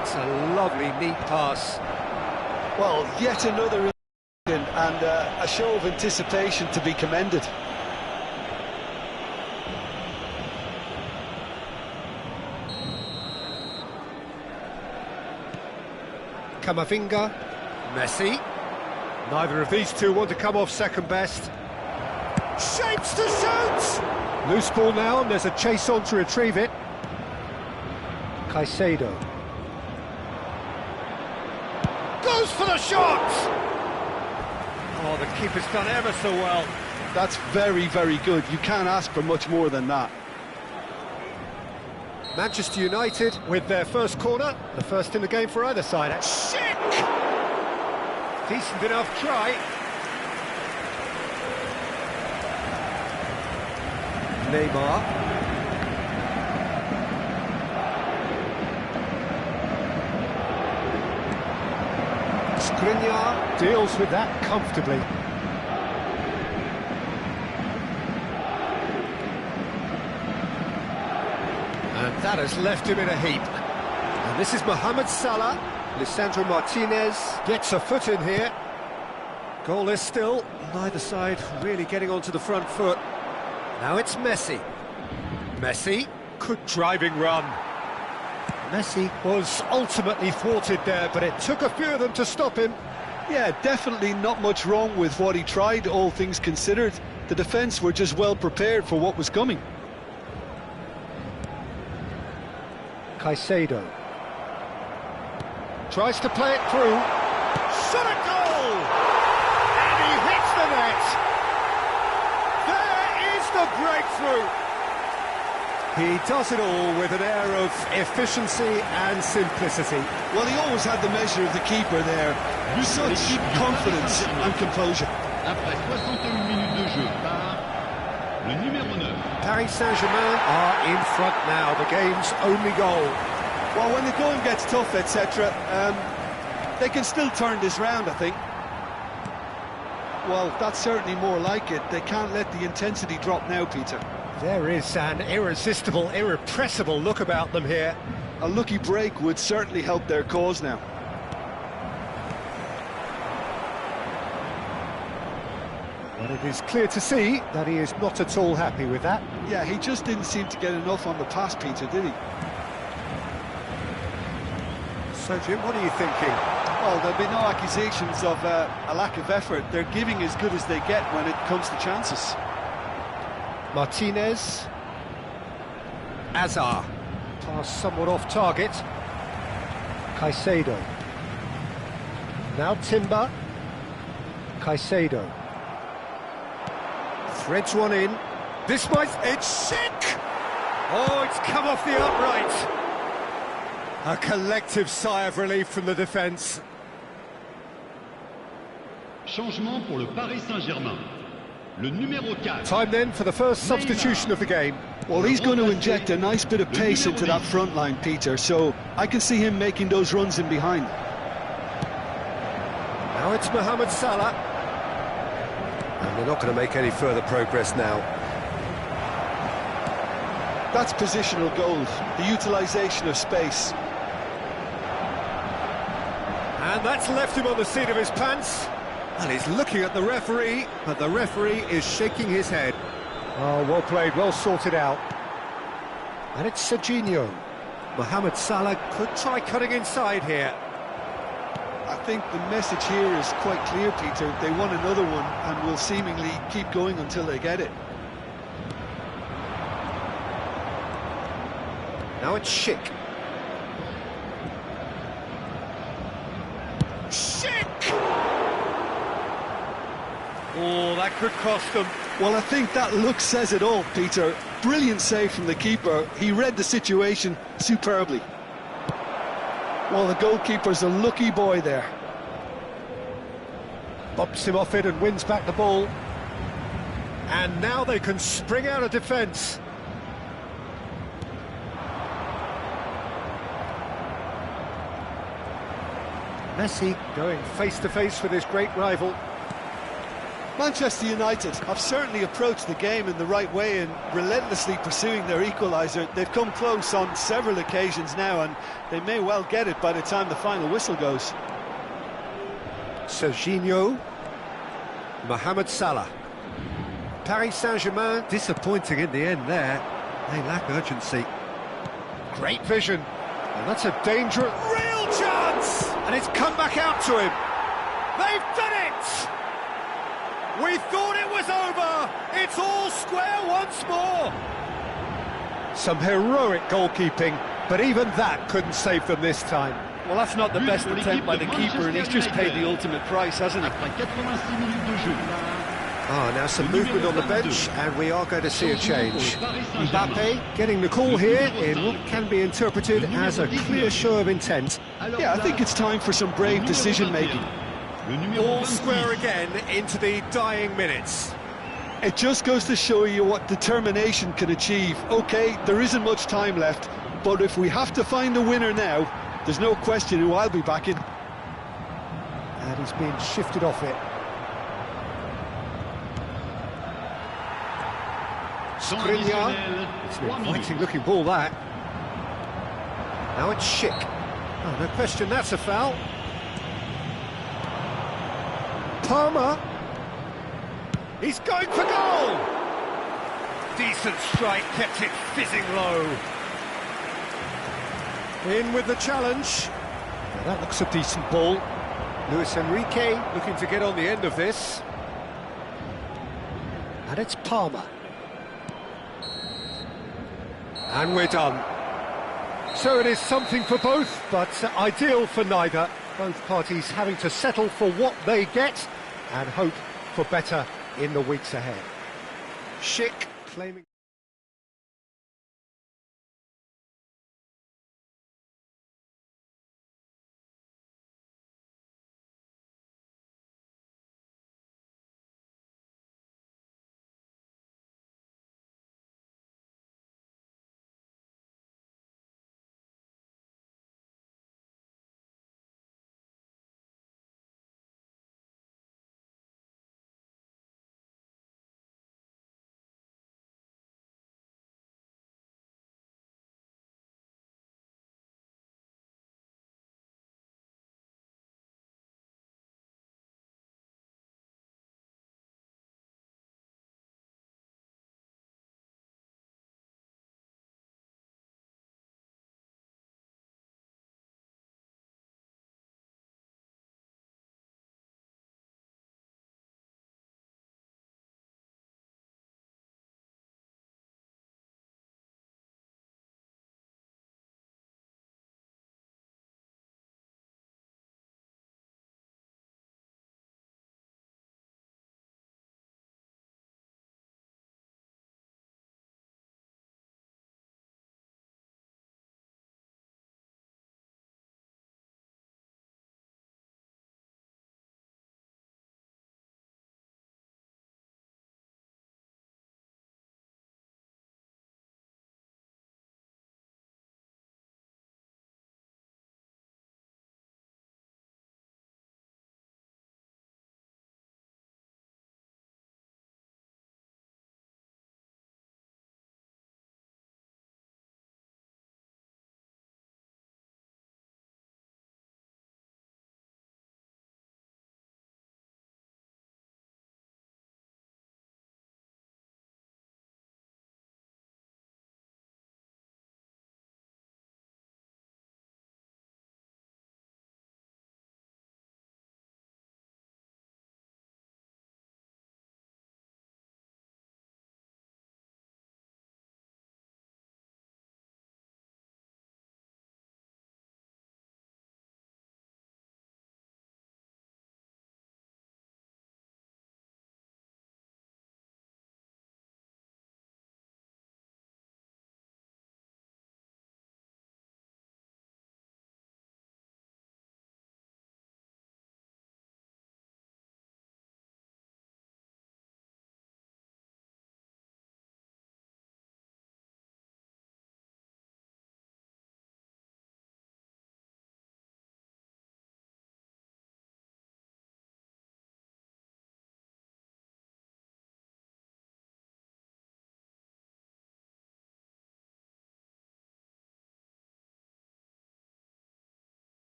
It's a lovely, neat pass. Well, yet another and a show of anticipation to be commended. Camavinga, Messi. Neither of these two want to come off second best. Shapes to shoot! Loose ball now, and there's a chase on to retrieve it. Caicedo. Goes for the shot! Oh, the keeper's done ever so well. That's very, very good. You can't ask for much more than that. Manchester United with their first corner, the first in the game for either side. Sick! Decent enough try. Neymar. Skriniar deals with that comfortably. And that has left him in a heap. And this is Mohamed Salah. Lisandro Martinez gets a foot in here. Goalless still. Neither side really getting onto the front foot. Now it's Messi. Messi, good driving run. Messi was ultimately thwarted there, but it took a few of them to stop him. Yeah, definitely not much wrong with what he tried, all things considered. The defence were just well prepared for what was coming. Caicedo tries to play it through. Shot a goal! And he hits the net! There is the breakthrough! He does it all with an air of efficiency and simplicity. Well, he always had the measure of the keeper there. Such confidence and composure. Après 61 minutes de jeu par le numéro 9. Paris Saint-Germain are in front now, the game's only goal. Well, when the going gets tough, etc., they can still turn this round, I think. Well, that's certainly more like it. They can't let the intensity drop now, Peter. There is an irresistible, irrepressible look about them here. A lucky break would certainly help their cause now. But it is clear to see that he is not at all happy with that. Yeah, he just didn't seem to get enough on the pass, Peter, did he? So, Jim, what are you thinking? Well, there'll be no accusations of a lack of effort. They're giving as good as they get when it comes to chances. Martinez. Azar. Pass somewhat off target. Caicedo. Now Timber. Caicedo. Threads one in. This might... It's sick! Oh, it's come off the upright. A collective sigh of relief from the defence. Changement pour le Paris Saint-Germain. Le numéro 4. Time then for the first substitution of the game. Well, he's going to inject a nice bit of pace into that front line, Peter, so I can see him making those runs in behind. Now it's Mohamed Salah. And they're not going to make any further progress now. That's positional gold, the utilisation of space. And that's left him on the seat of his pants. And he's looking at the referee, but the referee is shaking his head. Oh, well played, well sorted out. And it's Serginho. Mohamed Salah could try cutting inside here. I think the message here is quite clear, Peter. They want another one and will seemingly keep going until they get it. Now it's Schick. Oh, that could cost them. Well, I think that look says it all, Peter. Brilliant save from the keeper. He read the situation superbly. Well, the goalkeeper's a lucky boy there. Bumps him off it and wins back the ball. And now they can spring out of defence. Messi going face-to-face with his great rival. Manchester United have certainly approached the game in the right way and relentlessly pursuing their equaliser. They've come close on several occasions now, and they may well get it by the time the final whistle goes. Serginho, Mohamed Salah. Paris Saint-Germain disappointing in the end there. They lack urgency. Great vision. And that's a dangerous... Real chance! And it's come back out to him. They've done it! We thought it was over. It's all square once more. Some heroic goalkeeping, but even that couldn't save them this time. Well, that's not the best attempt by the keeper, and he's just paid the ultimate price, hasn't he? Now some movement on the bench, and we are going to see a change. Mbappe getting the call here in what can be interpreted as a clear show of intent. Yeah, I think it's time for some brave decision-making. All square again into the dying minutes. It just goes to show you what determination can achieve. OK, there isn't much time left, but if we have to find the winner now, there's no question who I'll be backing. And he's being shifted off it. Skriniar. It's an inviting looking ball, that. Now it's Schick. Oh, no question, that's a foul. Palmer. He's going for goal. Decent strike, kept it fizzing low. In with the challenge. Now that looks a decent ball. Luis Enrique looking to get on the end of this. And it's Palmer. And we're done. So it is something for both, but ideal for neither. Both parties having to settle for what they get and hope for better in the weeks ahead. Schick claiming...